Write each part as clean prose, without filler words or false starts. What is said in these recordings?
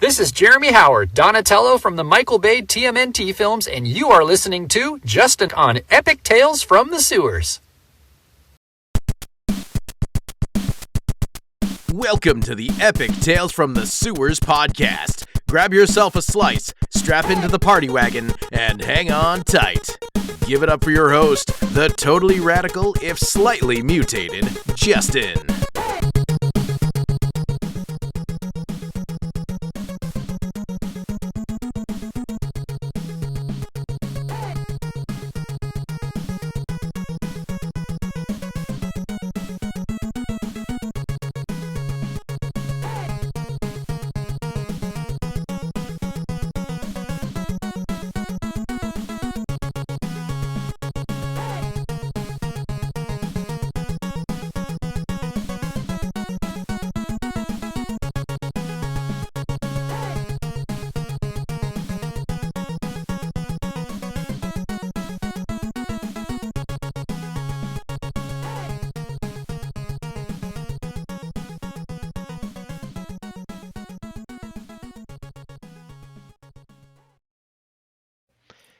This is Jeremy Howard, Donatello from the Michael Bay TMNT films, and you are listening to Justin on Epic Tales from the Sewers. Welcome to the Epic Tales from the Sewers podcast. Grab yourself a slice, strap into the party wagon, and hang on tight. Give it up for your host, the totally radical, if slightly mutated, Justin.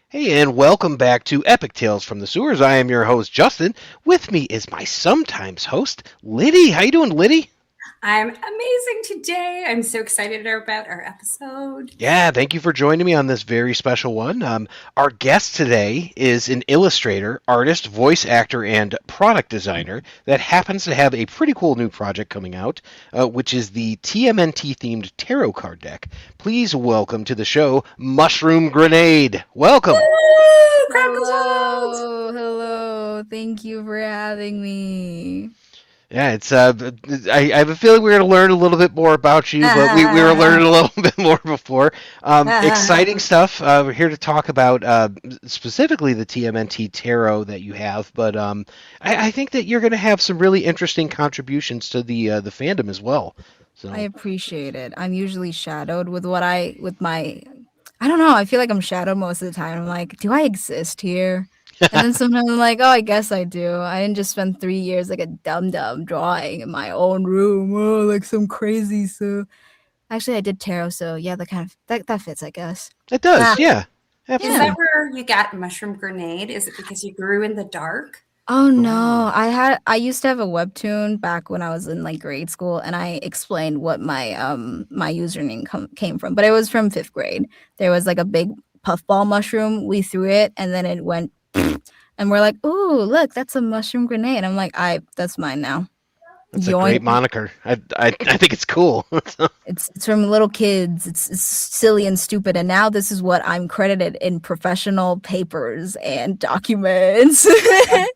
Hey, and welcome back to Epic Tales from the Sewers. I am your host, Justin. With me is my sometimes host, Lyddie. How you doing, Lyddie? I'm amazing today. I'm so excited about our episode. Yeah, thank you for joining me on this very special one. Our guest today is an illustrator, artist, voice actor, and product designer that happens to have a pretty cool new project coming out, which is the TMNT-themed tarot card deck. Please welcome to the show, Mushroom Granade. Welcome. Hello. Thank you for having me. Yeah, it's I have a feeling we're going to learn a little bit more about you, but we were learning a little bit more before. Exciting stuff. We're here to talk about specifically the TMNT Tarot that you have, but I think that you're going to have some really interesting contributions to the fandom as well. So I appreciate it. I'm usually shadowed with I don't know. I feel like I'm shadowed most of the time. I'm like, do I exist here? And then sometimes I'm like, oh, I guess I do. I didn't just spend 3 years like a dum-dum drawing in my own room, like some crazy stuff. Actually, I did tarot, so yeah, that fits, I guess. It does, yeah. Absolutely. Is that where you got Mushroom Grenade? Is it because you grew in the dark? Oh no, I used to have a webtoon back when I was in like grade school, and I explained what my my username came from, but it was from 5th grade. There was like a big puffball mushroom. We threw it, and then it went. And we're like, ooh, look, that's a mushroom grenade. I'm like, that's mine now. That's a great moniker. I think it's cool. It's from little kids. It's silly and stupid. And now this is what I'm credited in professional papers and documents. I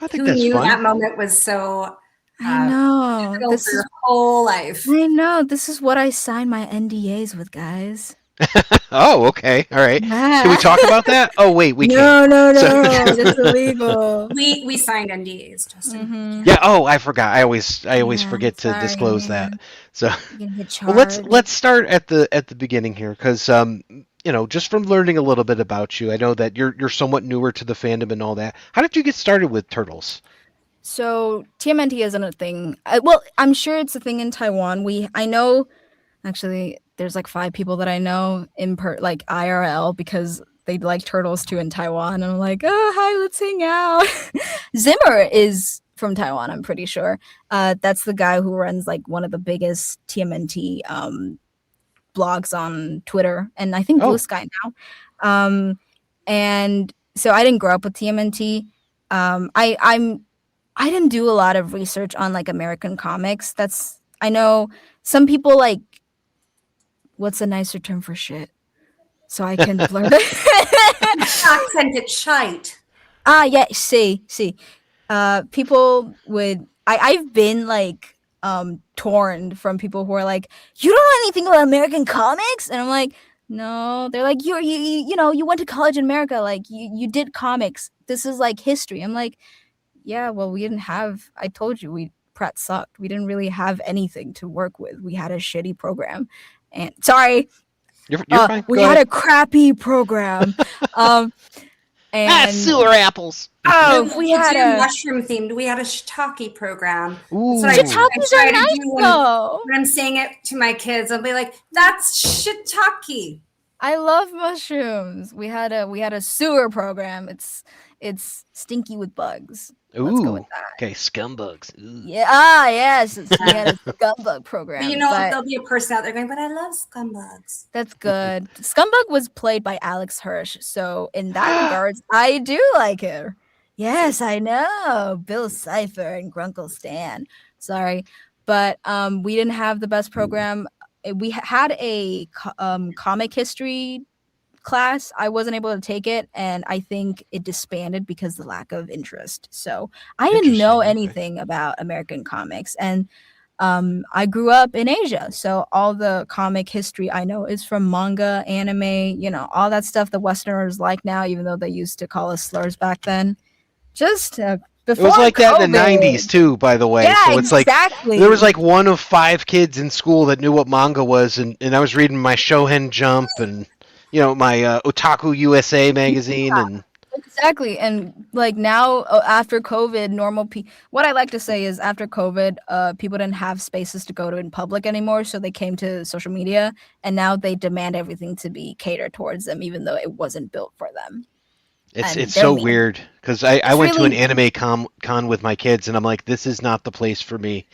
think that's fun. That moment was so I know. This is your whole life. I know. This is what I signed my NDAs with, guys. Oh, okay. All right. Can we talk about that? Oh, wait, we can't. No. That's illegal. We signed NDAs, Justin. Mm-hmm. Yeah. Oh, I forgot. I always forget to disclose that. So, well, let's start at the beginning here, because just from learning a little bit about you, I know that you're somewhat newer to the fandom and all that. How did you get started with turtles? So TMNT isn't a thing. Well, I'm sure it's a thing in Taiwan. I know, actually. There's like 5 people that I know in like IRL because they like turtles too in Taiwan. And I'm like, oh, hi, let's hang out. Zimmer is from Taiwan, I'm pretty sure. That's the guy who runs like one of the biggest TMNT blogs on Twitter, and I think Blue Sky now. And so I didn't grow up with TMNT. I didn't do a lot of research on like American comics. I know some people like. What's a nicer term for shit? So I can blur it. Accent it shite. Yeah, see. People would I've been like torn from people who are like, you don't know anything about American comics? And I'm like, no. They're like, you went to college in America, like you did comics. This is like history. I'm like, yeah, well, we didn't have, I told you, Pratt sucked. We didn't really have anything to work with. We had a shitty program. And sorry, you're fine. We had a crappy program. And sewer apples. oh, No, we to had do a mushroom themed. We had a shiitake program. Ooh. That's what I shiitakes try are to nice do though. when I'm saying it to my kids. I'll be like, "That's shiitake." I love mushrooms. We had a sewer program. It's stinky with bugs. Let's go with Ooh. that. Okay, scumbugs. Ooh. Yeah. Yes. We had a scumbug program. But you know what? There'll be a person out there going, "But I love scumbugs." That's good. Scumbug was played by Alex Hirsch, so in that regards, I do like her. Yes, I know. Bill Cipher and Grunkle Stan. Sorry, but we didn't have the best program. We had a comic history class. I wasn't able to take it, and I think it disbanded because of the lack of interest. So I didn't know Interesting, okay. anything about American comics, and I grew up in Asia, so all the comic history I know is from manga, anime, all that stuff the Westerners like now, even though they used to call us slurs back then. Just It before was like that in the COVID. 90s too, by the way. Yeah, So it's exactly. like there was like one of 5 kids in school that knew what manga was, and I was reading my Shonen Jump and my Otaku USA magazine and Exactly. And like now after COVID, what I like to say is after COVID, people didn't have spaces to go to in public anymore, so they came to social media, and now they demand everything to be catered towards them, even though it wasn't built for them. it's And so mean. weird because I It's went to an really anime con with my kids and I'm like, this is not the place for me.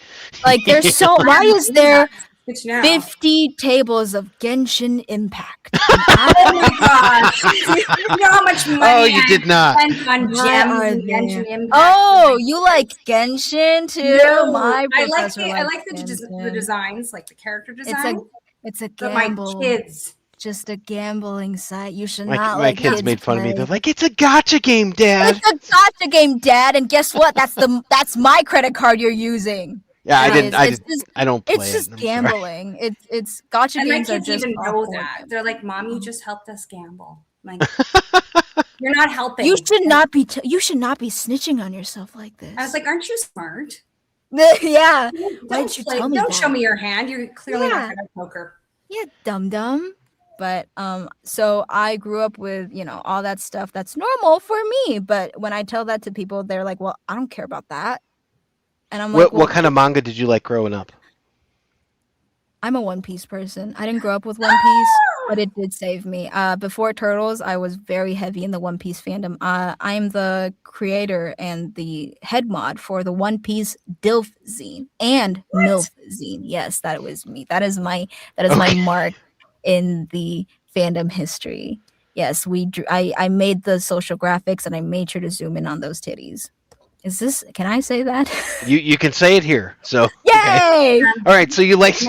like there's so why is there Good to know. 50 tables of Genshin Impact? Oh my gosh! You know how much money Oh, you did not. I spent on Why gems are and there- Genshin Impact. Oh, you like Genshin too? No, My I like professor the likes the Genshin. designs, like the character design. It's a But my gamble. kids, Just a gambling site. You should My not my let kids kids made fun of me. play. They're like, it's a gotcha game, Dad. It's a gotcha game, Dad, and guess what? That's my credit card you're using. Yeah, I don't play It's it. just I'm sorry. gambling. It's gotcha and my games are kids just even know awful that. gambling. They're like, "Mom, you just helped us gamble." I'm like, you're not helping. You should not be snitching on yourself like this. I was like, "Aren't you smart?" yeah. Why Don't did you tell me Don't that? show me your hand. You're clearly Yeah. not good at poker. Yeah, dum. But so I grew up with, all that stuff that's normal for me. But when I tell that to people, they're like, well, I don't care about that. And I'm like, What kind of manga did you like growing up? I'm a One Piece person. I didn't grow up with One Piece, but it did save me. Before Turtles, I was very heavy in the One Piece fandom. I'm the creator and the head mod for the One Piece DILF zine and MILF zine. Yes, that was me. That is my mark in the fandom history. Yes, I made the social graphics and I made sure to zoom in on those titties. Can I say that? You can say it here. So Yay! okay. All right, so you liked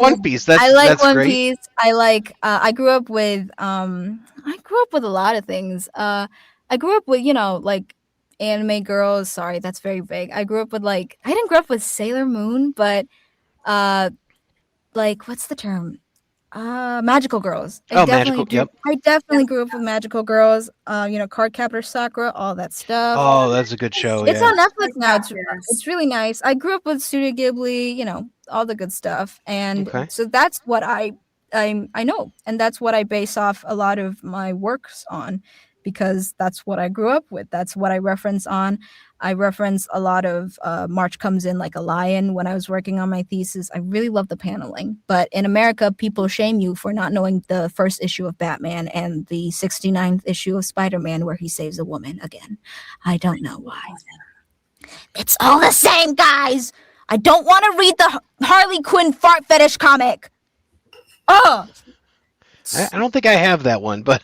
One Piece. I like that's One great. Piece. I like I grew up with a lot of things. I grew up with, like anime girls. Sorry, that's very vague. I grew up with I didn't grow up with Sailor Moon, but what's the term? Magical girls. Magical. Yep. I definitely grew up with magical girls. Cardcaptor Sakura, all that stuff. Oh, that's a good show. It's yeah. on Netflix now. It's really nice. I grew up with Studio Ghibli, all the good stuff, and so that's what I know, and that's what I base off a lot of my works on, because that's what I grew up with. That's what I reference on. I reference a lot of March Comes In Like a Lion when I was working on my thesis. I really love the paneling, but in America, people shame you for not knowing the first issue of Batman and the 69th issue of Spider-Man where he saves a woman again. I don't know why. It's all the same, guys. I don't want to read the Harley Quinn fart fetish comic. Oh, I don't think I have that one, but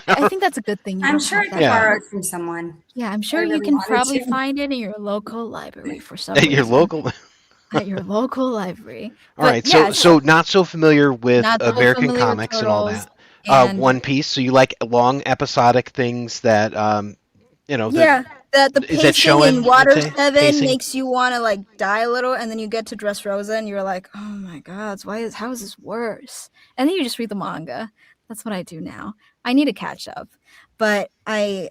I think that's a good thing. I'm sure I could borrow it from someone. Yeah, I'm sure you can probably find it in your local library for some reason. Your local. At your local library. All right, so not so familiar with American comics and all that. And One Piece. So you like long episodic things that Yeah, the pacing in Water 7 makes you want to die a little, and then you get to Dressrosa and you're like, oh my god, how is this worse? And then you just read the manga. That's what I do now. I need to catch up, but I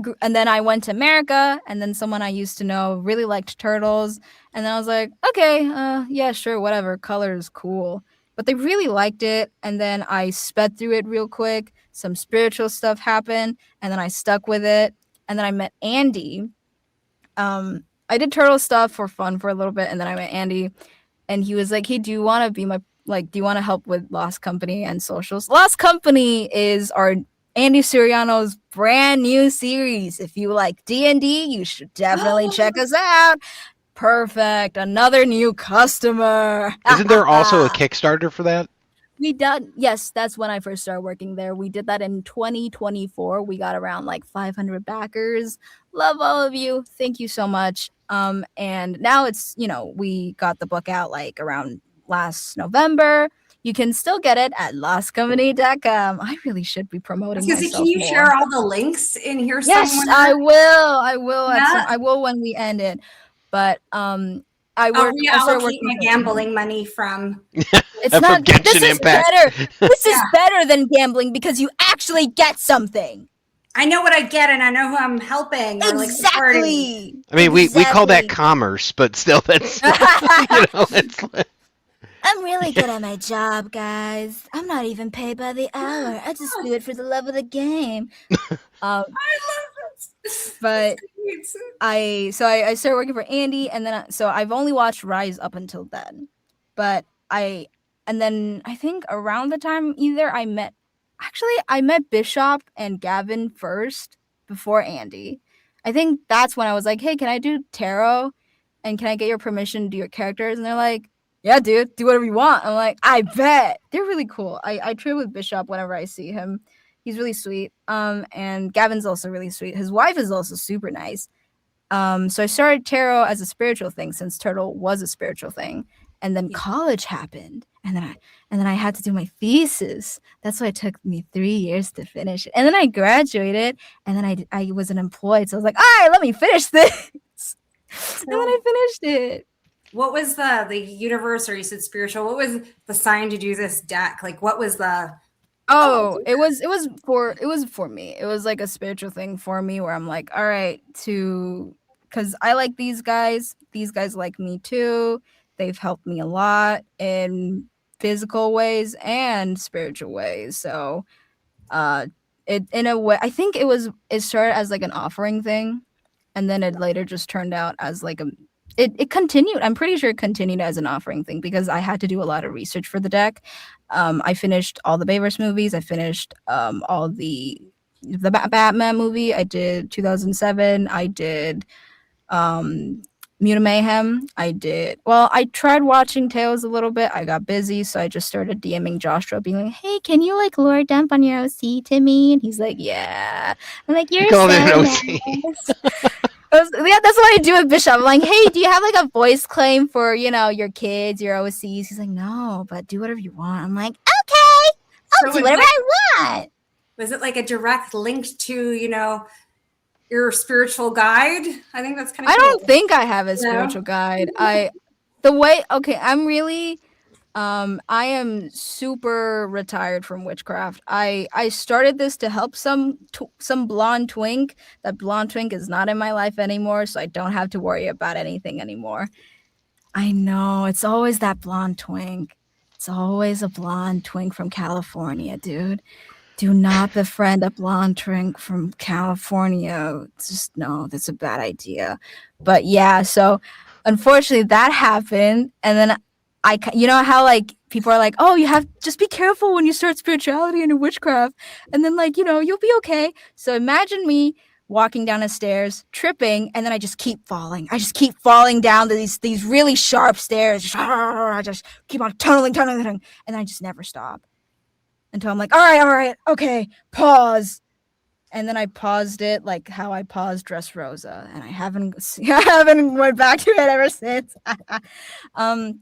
grew, and then I went to America, and then someone I used to know really liked Turtles, and then I was like, okay, yeah, sure, whatever, color is cool. but they really liked it. And then I sped through it real quick. Some spiritual stuff happened, and then I stuck with it. And then I met Andy. I did turtle stuff for fun for a little bit, and then I met Andy, and he was like, "Hey, do you want to be my do you want to help with Lost Company and socials?" Lost Company is our Andy Suriano's brand new series. If you like D&D, you should definitely check us out. Perfect. Another new customer. Isn't there also a Kickstarter for that? We done. Yes, that's when I first started working there. We did that in 2024. We got around like 500 backers. Love all of you. Thank you so much. And now it's, we got the book out like around last November. You can still get it at lostcompany.com. I really should be promoting myself Can you more. share all the links in here Yes, somewhere? I will. Yeah. I will when we end it. But I started working my gambling money from. It's not. This is better. This is better than gambling because you actually get something. I know what I get, and I know who I'm helping. Exactly. I mean, we call that commerce, but still, that's it's like... I'm really good at my job, guys. I'm not even paid by the hour. I just do it for the love of the game. I love it. But I started working for Andy, and then so I've only watched Rise up until then. But I think around the time I met Bishop and Gavin first before Andy. I think that's when I was like, "Hey, can I do tarot? And can I get your permission to do your characters?" And they're like, "Yeah, dude, do whatever you want." I'm like, "I bet." They're really cool. I trade with Bishop whenever I see him. He's really sweet. And Gavin's also really sweet. His wife is also super nice. So I started tarot as a spiritual thing since turtle was a spiritual thing. And then college happened. And then I had to do my thesis. That's why it took me 3 years to finish it. And then I graduated, and then I wasn't employed. So I was like, "All right, let me finish this." And then I finished it. What was the universe, or you said spiritual? What was the sign to do this deck? Like, what was the? Oh, it was for me. It was like a spiritual thing for me where I'm like, all right, because I like these guys. These guys like me too. They've helped me a lot in physical ways and spiritual ways. So, it in a way, I think it started as like an offering thing, and then it later just turned out as like it continued. I'm pretty sure it continued as an offering thing because I had to do a lot of research for the deck. I finished all the Bayverse movies. I finished all the Batman movie. I did 2007. I did Muta Mayhem. I tried watching Tales a little bit. I got busy, so I just started DMing Joshua, being like, "Hey, can you like lore dump on your OC to me?" And he's like, "Yeah." I'm like, "You're so nice." That's what I do with Bishop. I'm like, "Hey, do you have like a voice claim for, your kids, your OCs?" He's like, "No, but do whatever you want." I'm like, "Okay, I'll do whatever I want." Was it like a direct link to, your spiritual guide? I think that's kind of cool. I don't think I have a spiritual guide. I'm really... I am super retired from witchcraft. I started this to help some blonde twink. That blonde twink is not in my life anymore, so I don't have to worry about anything anymore. I know, it's always that blonde twink. It's always a blonde twink from California, dude. Do not befriend a blonde twink from California. No, that's a bad idea. But yeah, so unfortunately that happened, and then how like people are like, "Oh, you have just be careful when you start spirituality and witchcraft," and then you'll be okay. So imagine me walking down the stairs, tripping, and then I just keep falling. I just keep falling down to these really sharp stairs. I just keep on tunneling, and I just never stop until I'm like, all right, okay, pause. And then I paused it like how I paused Dressrosa, and I haven't went back to it ever since. I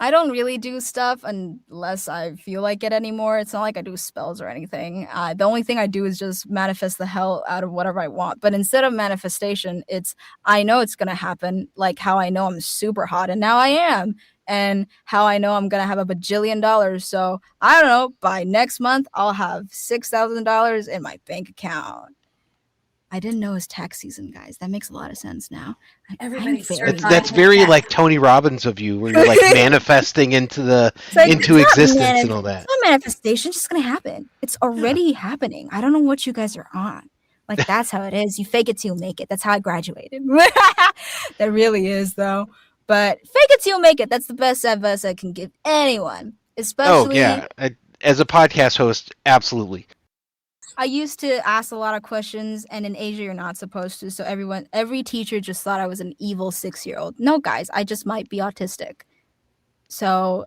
don't really do stuff unless I feel like it anymore. It's not like I do spells or anything. The only thing I do is just manifest the hell out of whatever I want. But instead of manifestation, I know it's going to happen, like how I know I'm super hot, and now I am. And how I know I'm going to have a bajillion dollars. So I don't know, by next month, I'll have $6,000 in my bank account. I didn't know it was tax season, guys. That makes a lot of sense now. Everybody's That's very like Tony Robbins of you, where you're like manifesting into existence and all that. It's not manifestation. It's just gonna happen. It's already happening. I don't know what you guys are on. Like, that's how it is. You fake it till you make it. That's how I graduated. That really is, though. But fake it till you make it. That's the best advice I can give anyone. Especially, as a podcast host, absolutely. I used to ask a lot of questions, and in Asia, you're not supposed to. So every teacher just thought I was an evil 6-year-old. No, guys, I just might be autistic. So,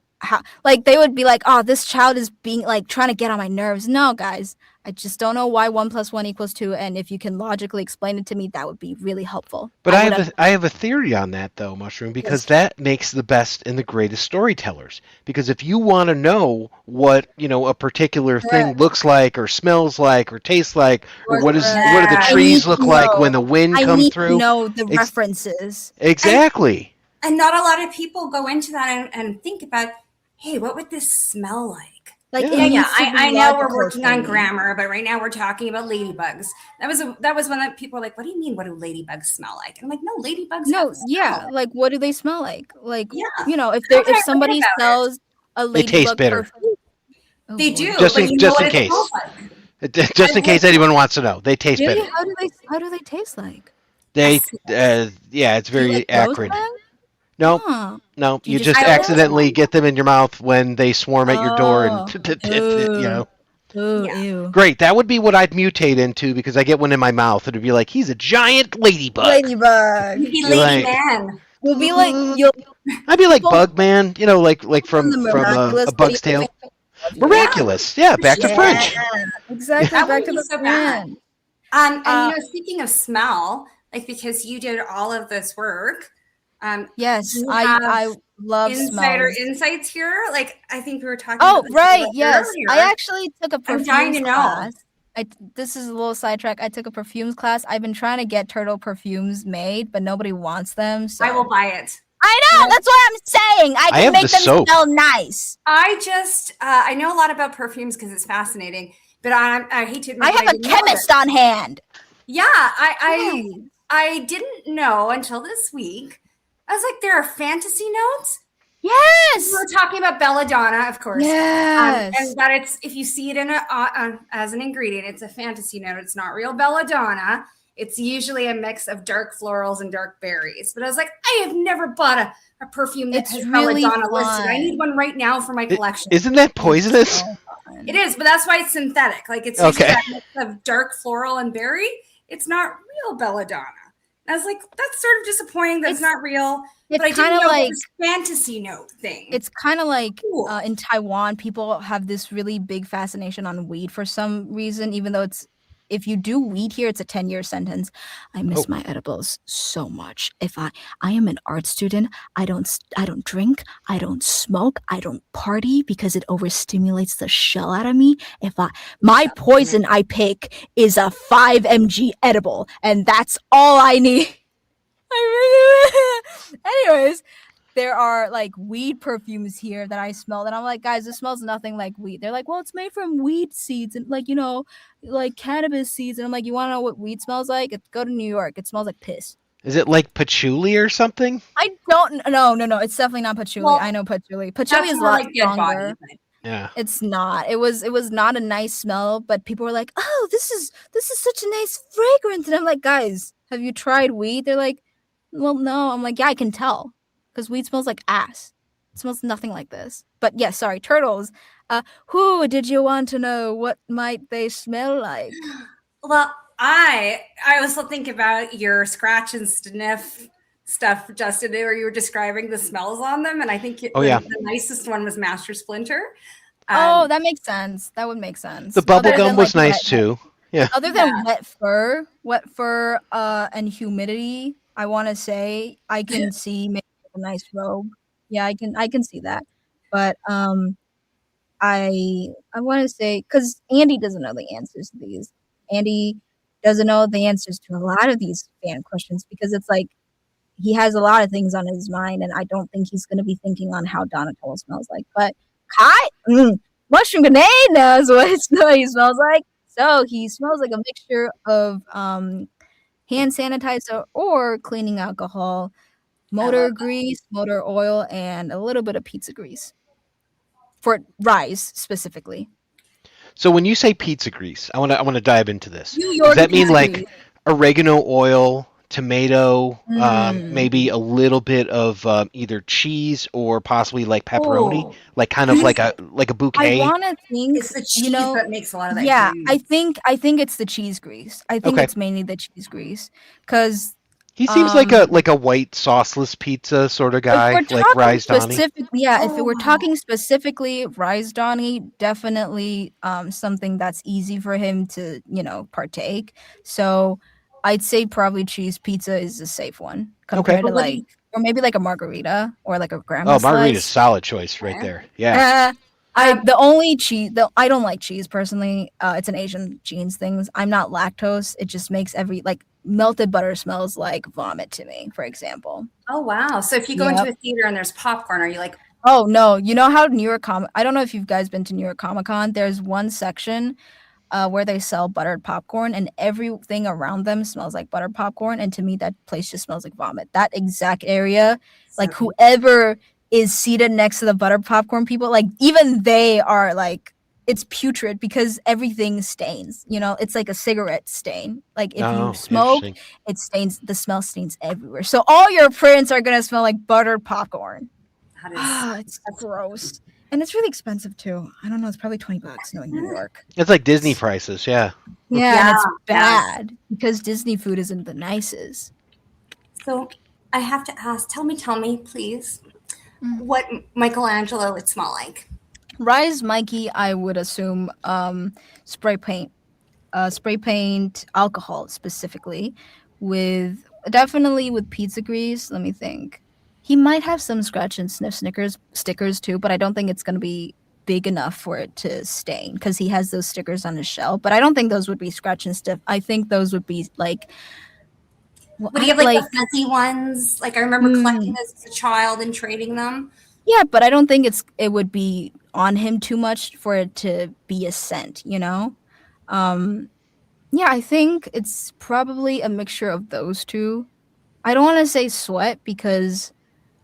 they would be like, oh, this child is being, like, trying to get on my nerves. No, guys, I just don't know why 1 + 1 = 2. And if you can logically explain it to me, that would be really helpful. But I have a theory on that, though, Mushroom, because that makes the best and the greatest storytellers. Because if you want to know what, a particular thing looks like or smells like or tastes like, or what do the trees look like when the wind comes through? I need to know the references. Exactly. And not a lot of people go into that and think about, hey, what would this smell like? I know we're working on grammar, but right now we're talking about ladybugs. That was when people were like, what do you mean? What do ladybugs smell like? And I'm like, no, ladybugs. Like, what do they smell like? Like, if somebody sells a ladybug, they taste bitter. Perfume, they do. Just in case. Just in case anyone wants to know, they taste bitter. How do they taste like? It's very acrid. No, you just accidentally get them in your mouth when they swarm at your door, and Ew. Great, that would be what I'd mutate into, because I get one in my mouth. It'd be like, he's a giant ladybug. You'd be lady man. You'll be like, I'd be like Bug Man, like from A Bug's Tale. Miraculous, back to French. Exactly, back to the French. And speaking of smell, like, because you did all of this work. Yes, I love insights here. Like, I think we were talking. Oh, about right. Yes, earlier. I actually took a perfumes class. Know. This is a little sidetrack. I took a perfumes class. I've been trying to get turtle perfumes made, but nobody wants them. So I will buy it. I know. That's what I'm saying. I can make them smell nice. I know a lot about perfumes because it's fascinating, but I hate to admit I have a chemist on hand. Yeah, I didn't know until this week. I was like, there are fantasy notes? Yes. We were talking about belladonna, of course. Yes. And that it's, if you see it in as an ingredient, it's a fantasy note. It's not real belladonna. It's usually a mix of dark florals and dark berries. But I was like, I have never bought a perfume that has really belladonna listed. I need one right now for my collection. Isn't that poisonous? It is, but that's why it's synthetic. Like, it's usually that mix of dark floral and berry. It's not real belladonna. I was like, that's sort of disappointing that it's not real. But I didn't know like this fantasy note thing. It's kind of like in Taiwan, people have this really big fascination on weed for some reason, even though if you do weed here, it's a 10-year sentence. I miss my edibles so much. If I am an art student, I don't drink, I don't smoke, I don't party because it overstimulates the shell out of me. My poison I pick is a 5 mg edible, and that's all I need. Anyways, there are like weed perfumes here that I smell, and I'm like, guys, this smells nothing like weed. They're like, well, it's made from weed seeds and like cannabis seeds. And I'm like, you want to know what weed smells like? Go to New York. It smells like piss. Is it like patchouli or something? I don't. No. It's definitely not patchouli. Well, I know patchouli. Patchouli is a lot stronger. Yeah, it's not. It was not a nice smell, but people were like, oh, this is such a nice fragrance, and I'm like, guys, have you tried weed? They're like, well, no. I'm like, yeah, I can tell. Because weed smells like ass. It smells nothing like this. But yeah, sorry, turtles. Who did you want to know what might they smell like? Well, I also think about your scratch and sniff stuff, Justin, where you were describing the smells on them. And I think the nicest one was Master Splinter. That makes sense. That would make sense. The bubble gum was nice too. Yeah. Other than wet fur, and humidity, I want to say I can see maybe a nice robe. Yeah, I can see that. But I want to say, because Andy doesn't know the answers to these. Andy doesn't know the answers to a lot of these fan questions because it's like he has a lot of things on his mind, and I don't think he's going to be thinking on how Donatello smells like. But Kai, Mushroom Grenade knows what he smells like. So he smells like a mixture of hand sanitizer, or cleaning alcohol, motor grease, motor oil, and a little bit of pizza grease. For Rise specifically. So when you say pizza grease, I want to dive into this. New Does York that mean pizza like grease. oregano oil, tomato, Mm. maybe a little bit of either cheese or possibly like pepperoni, Oh. like kind of like a I bouquet? want to think, It's the cheese that makes a lot of that yeah, grease. I think it's the cheese grease. I think Okay. it's mainly the cheese grease, because He seems like a white sauceless pizza sort of if we're guy, like talking Rise Donnie. specifically, yeah, if we're Oh. talking specifically Rise Donnie, definitely something that's easy for him to, partake. So I'd say probably cheese pizza is a safe one compared Okay. to But what do you, or maybe like a margarita or like a grandma Oh, margarita's slice. solid choice right Okay. there. Yeah. The only cheese, I don't like cheese personally. It's an Asian genes things. I'm not lactose. It just makes melted butter smells like vomit to me, for example. oh wow. So if you go into a theater and there's popcorn, are you like, Oh no, you know how New York I don't know if you guys been to New York Comic Con. There's one section where they sell buttered popcorn, and everything around them smells like buttered popcorn. And to me, that place just smells like vomit. That exact area, like whoever is seated next to the buttered popcorn people, like even they are like, it's putrid because everything stains. It's like a cigarette stain. Like if you Oh, smoke, interesting. it stains. The smell stains everywhere. So all your prints are gonna smell like buttered popcorn. It's gross. And it's really expensive too. I don't know. It's probably $20 knowing New York. It's like Disney prices, yeah. Yeah, and it's Yeah. bad because Disney food isn't the nicest. so I have to ask, tell me, please, what Michelangelo would smell like. Rise Mikey, I would assume spray paint alcohol specifically, with definitely with pizza grease. Let me think. He might have some scratch and sniff stickers too, but I don't think it's going to be big enough for it to stain because he has those stickers on his shell. But I don't think those would be scratch and sniff. I think those would be like. Would he have like the fuzzy ones? Like I remember collecting those as a child and trading them. Yeah, but I don't think it would be on him too much for it to be a scent, Yeah, I think it's probably a mixture of those two. I don't want to say sweat because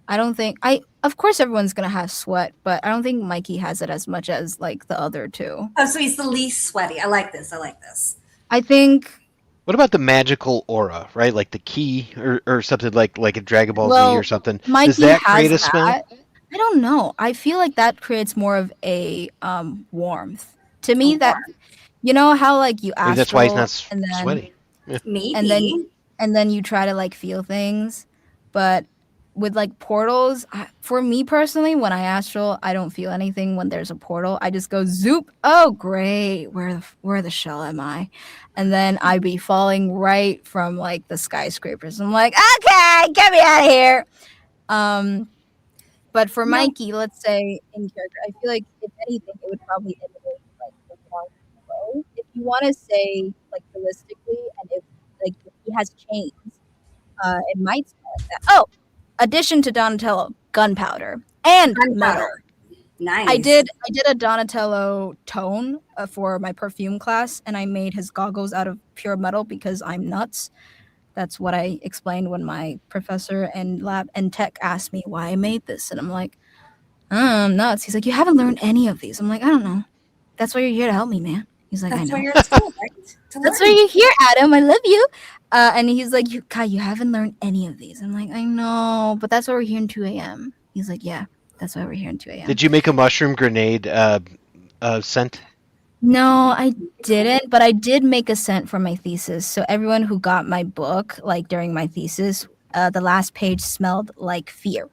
I don't think of course everyone's going to have sweat, but I don't think Mikey has it as much as like the other two. Oh, so he's the least sweaty. I like this. I think. What about the magical aura, right? Like the key or something like a Dragon Ball Z or something. Mikey Does that has create a that. smell? I don't know. I feel like that creates more of a warmth. To me, that you know how like you astral, Maybe that's why he's not and then, sweaty. Maybe. And then you try to like feel things, but with like portals, for me personally, when I astral, I don't feel anything when there's a portal. I just go zoop. Oh great, where the shell am I? And then I be falling right from like the skyscrapers. I'm like, okay, get me out of here. But for Mikey, let's say in character, I feel like if anything, it would probably emulate like the warmth glow. If you want to say like realistically, and if he has chains, it might smell like that. Oh, addition to Donatello, gunpowder and metal. Nice. I did a Donatello tone for my perfume class, and I made his goggles out of pure metal because I'm nuts. That's what I explained when my professor and lab and tech asked me why I made this, and I'm like, I'm nuts. He's like, you haven't learned any of these. I'm like, I don't know. That's why you're here to help me, man. He's like, That's I know. why you're at school, right? That's why you're here, Adam. I love you. And he's like, Kai, you haven't learned any of these. I'm like, I know, but that's why we're here in 2 a.m. He's like, yeah, that's why we're here in 2 a.m. Did you make a mushroom grenade scent? No, I didn't, but I did make a scent for my thesis. So everyone who got my book, like during my thesis, the last page smelled like fear.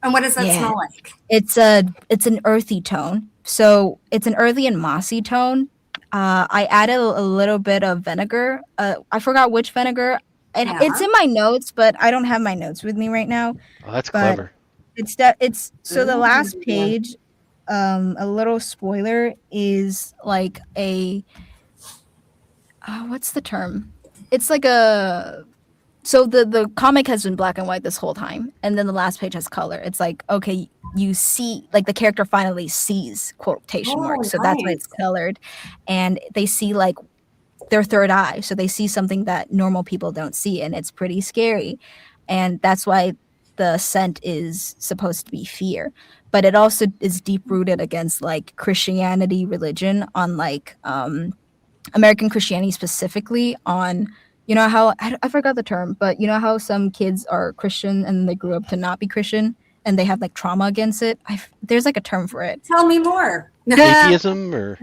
And what does that smell like? It's an earthy tone. So it's an earthy and mossy tone. I added a little bit of vinegar. I forgot which vinegar. It's in my notes, but I don't have my notes with me right now. Oh, that's clever. It's so the last page. A little spoiler is like a what's the term? It's like a so the comic has been black and white this whole time, and then the last page has color. It's like, okay, you see, like the character finally sees quotation marks, so that's why it's colored, and they see like their third eye, so they see something that normal people don't see, and it's pretty scary. And that's why the scent is supposed to be fear, but it also is deep rooted against like Christianity religion, on like American Christianity specifically, on you know how I forgot the term, but you know how some kids are Christian and they grew up to not be Christian and they have like trauma against it. There's like a term for it. Tell me more. Atheism or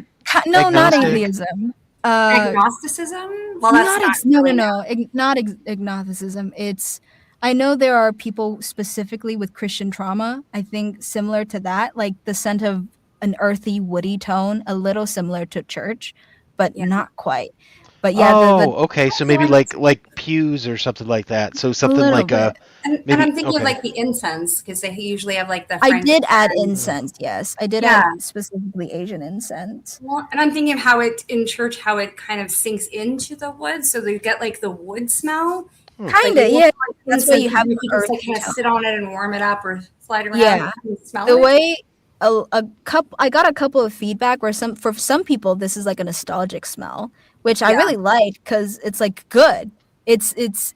No, not agnostic? atheism. Agnosticism? Well, that's Not agnosticism. It's, I know there are people specifically with Christian trauma, I think similar to that, like the scent of an earthy, woody tone, a little similar to church, but not quite. But yeah, okay. So maybe like pews or something like that. So something little like bit. And maybe, I'm thinking of okay. like the incense, because they usually have like the I did add frankincense. incense, yes. I did Yeah. add specifically Asian incense. Well, and I'm thinking of how it in church, how it kind of sinks into the wood, so you get like the wood smell. Kinda, yeah. That's why you have you the can just like earthy kind of tone. sit on it and warm it up or slide around Yeah. and smell The it. way I got a couple of feedback where for some people this is like a nostalgic smell, which I really like because it's like good.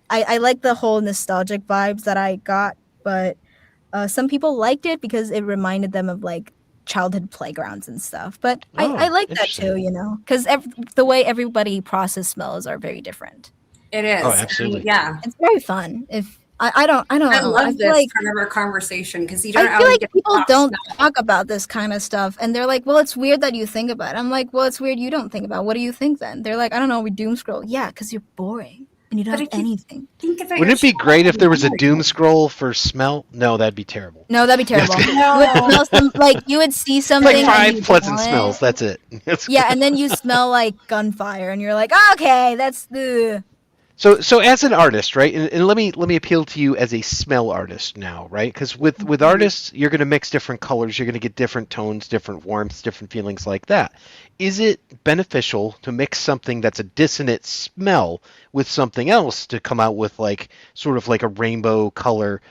I like the whole nostalgic vibes that I got, but some people liked it because it reminded them of like childhood playgrounds and stuff. But I like that too, you know, because the way everybody process smells are very different. It is. Oh, absolutely. Yeah. It's very fun. If I don't know. I love feel this like kind of our conversation because you I don't feel always like get people to don't smell. talk about this kind of stuff, and they're like, "Well, it's weird that you think about it." I'm like, "Well, it's weird you don't think about it. What do you think then?" They're like, "I don't know. We doom scroll." Yeah, because you're boring and you don't have anything. Think about Wouldn't it be your great if there was a shower. doom scroll for smell? No, that'd be terrible. No, that'd be terrible. No. You would smell like you would see something. Like and 5 you pleasant smell smells. it. That's it. Yeah, and then you smell like gunfire, and you're like, "Okay, that's the." So as an artist, right? And let me appeal to you as a smell artist now, right? Because with artists, you're going to mix different colors, you're going to get different tones, different warmths, different feelings like that. Is it beneficial to mix something that's a dissonant smell with something else to come out with like sort of like a rainbow color,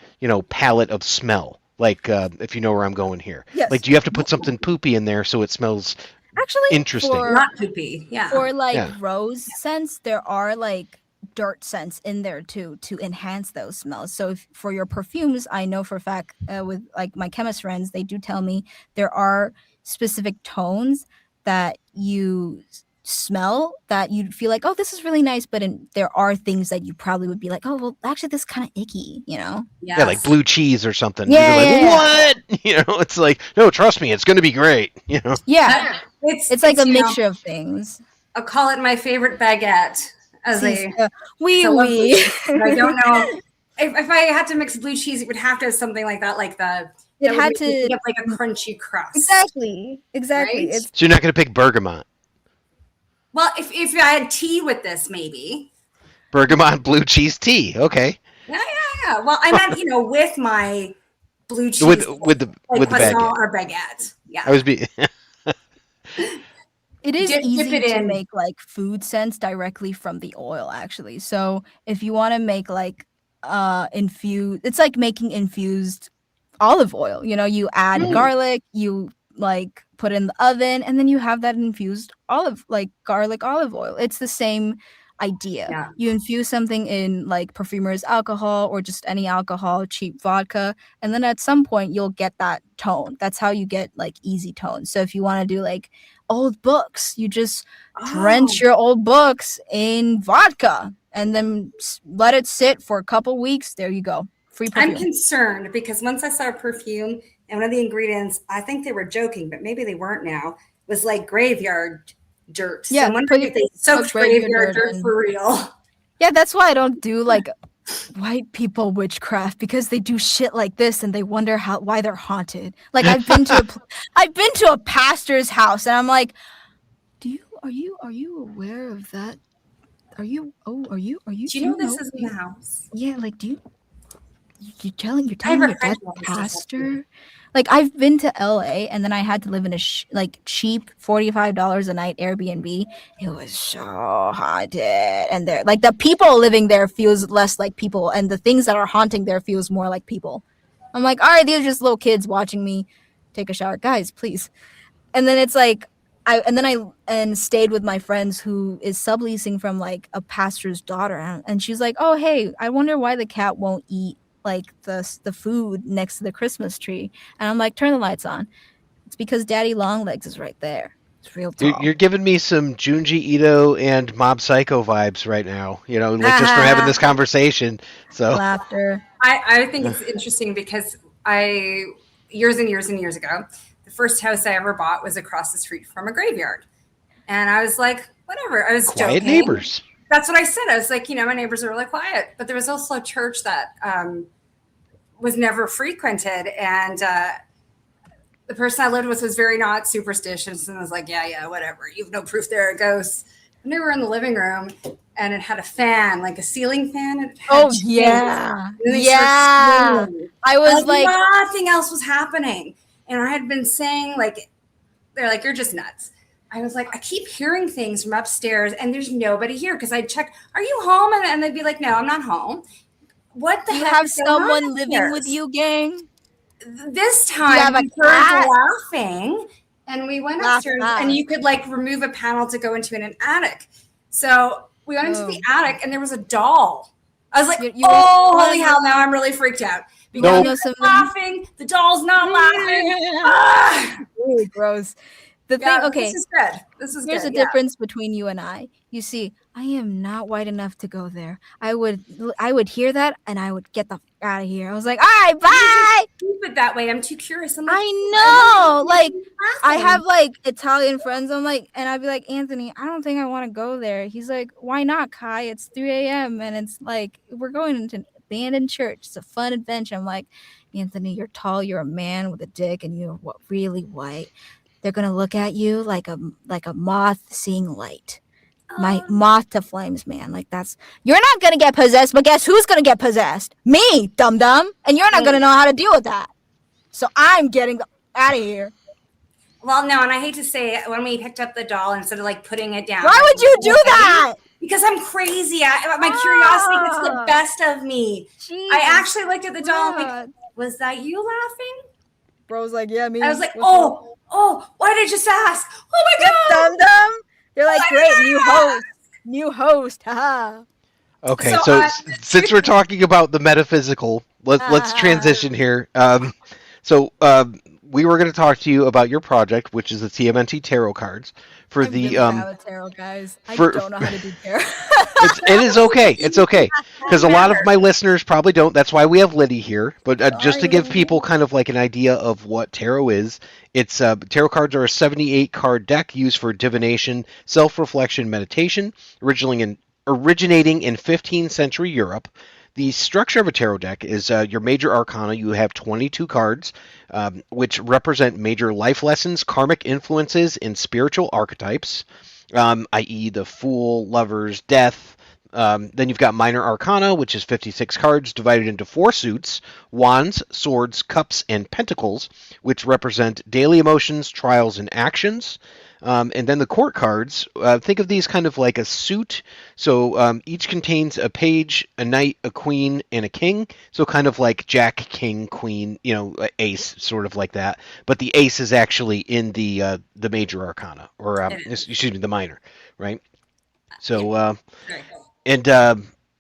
palette of smell? Like if you know where I'm going here. Yes. Like, do you have to put something poopy in there so it smells Actually interesting? Not poopy. Yeah. For like Yeah. rose scents, there are like dirt scents in there too to enhance those smells. So for your perfumes, I know for a fact with like my chemist friends, they do tell me there are specific tones that you smell that you feel like, oh, this is really nice, but there are things that you probably would be like, oh, well, actually this is kind of icky, Yes. Yeah, like blue cheese or something. Yeah, You're like, what? It's like, no, trust me, it's going to be great. Yeah, it's like a you know, mixture of things. I'll call it my favorite baguette as wee. I don't know if I had to mix blue cheese, it would have to have something like that, like it had to get like a crunchy crust. Exactly. Right? So you're not going to pick bergamot. Well, if I had tea with this, maybe Bergamot blue cheese tea. Okay. Yeah. Well, I meant with my blue cheese With the croissant baguette or baguette. Yeah. It is Dip easy it to in. make like food scents directly from the oil, actually. So if you want to make like infused, it's like making infused olive oil. You add garlic, you like put it in the oven, and then you have that infused garlic olive oil. It's the same idea. Yeah. You infuse something in like perfumer's alcohol or just any alcohol, cheap vodka, and then at some point you'll get that tone. That's how you get like easy tones. So if you want to do like old books, you just drench your old books in vodka and then let it sit for a couple weeks. There you go. Free perfume. I'm concerned because once I saw a perfume and one of the ingredients, I think they were joking, but maybe they weren't now, was like graveyard dirt. Yeah, so I'm wondering if they soaked graveyard dirt for real. Yeah, that's why I don't do like white people witchcraft, because they do shit like this and they wonder why they're haunted. Like I've been to a pastor's house and I'm like, are you aware of that? Are you Do you know this is in the house? Yeah, like you're telling your have a dad's friend a who does pastor? Like I've been to LA and then I had to live in a cheap $45 a night Airbnb. It was so haunted, and there like the people living there feels less like people, and the things that are haunting there feels more like people. I'm like, all right, these are just little kids watching me take a shower, guys, please. And then it's like I stayed with my friends who is subleasing from like a pastor's daughter, and she's like, "Oh, hey, I wonder why the cat won't eat like the food next to the Christmas tree." And I'm like, "Turn the lights on." It's because Daddy Longlegs is right there. It's real tall. You're giving me some Junji Ito and Mob Psycho vibes right now. Like just from having this conversation. So Laughter. I think it's interesting because years and years and years ago, the first house I ever bought was across the street from a graveyard. And I was like, whatever. I was quiet joking. neighbors. That's what I said. I was like, my neighbors are really quiet. But there was also a church that was never frequented. And the person I lived with was very not superstitious and was like, yeah, whatever. You have no proof there are ghosts. And they were in the living room and it had a fan, like a ceiling fan. And it had yeah. Yeah. I was like, nothing else was happening. And I had been saying, like, they're like, you're just nuts. I was like, I keep hearing things from upstairs and there's nobody here. Cause I'd check, are you home? And they'd be like, no, I'm not home. What the you heck? have is going someone on living upstairs? with you, gang? This time we heard laughing and we went upstairs and you could like remove a panel to go into an attic. So we went into the attic and there was a doll. I was like, holy hell, now I'm really freaked out. Because laughing, the doll's not laughing. Really gross. The thing, okay, this is good. This is here's good. the difference between you and I. You see, I am not white enough to go there. I would hear that and I would get the f out of here. I was like, all right, bye. Keep it that way. I'm too curious. I'm like, I know. Like, I have like Italian friends. I'm like, and I'd be like, Anthony, I don't think I want to go there. He's like, why not, Kai? It's 3 a.m. and it's like we're going into an abandoned church. It's a fun adventure. I'm like, Anthony, you're tall. You're a man with a dick, and you're really white. They're gonna look at you like a moth seeing light. My moth to flames, man. Like you're not gonna get possessed, but guess who's gonna get possessed? Me, dum dum. And you're not gonna know how to deal with that. So I'm getting out of here. Well, no, and I hate to say it, when we picked up the doll instead of like putting it down. Why would you do that? Because I'm crazy. My curiosity gets the best of me. Jesus I actually looked at the doll and like, was that you laughing? Bro's like, yeah, me. I was like, why did I just ask? Oh my God. Dum dum. They're like, great, new host. Haha. Okay, so since we're talking about the metaphysical, let's transition here. We were going to talk to you about your project, which is the TMNT Tarot cards for I'm the really bad with tarot, guys. I don't know how to do tarot. It is okay. It's okay because a lot of my listeners probably don't. That's why we have Lyddie here. But just to give people kind of like an idea of what tarot is, it's tarot cards are a 78 card deck used for divination, self-reflection, meditation, originating in 15th century Europe. The structure of a tarot deck is your major arcana. You have 22 cards, which represent major life lessons, karmic influences, and spiritual archetypes, i.e. the Fool, Lovers, Death. Then you've got minor arcana, which is 56 cards divided into 4 suits, wands, swords, cups, and pentacles, which represent daily emotions, trials, and actions. And then the court cards, think of these kind of like a suit. So each contains a page, a knight, a queen, and a king. So kind of like Jack, King, Queen, ace, sort of like that. But the ace is actually in the major arcana, or excuse me, the minor, right? So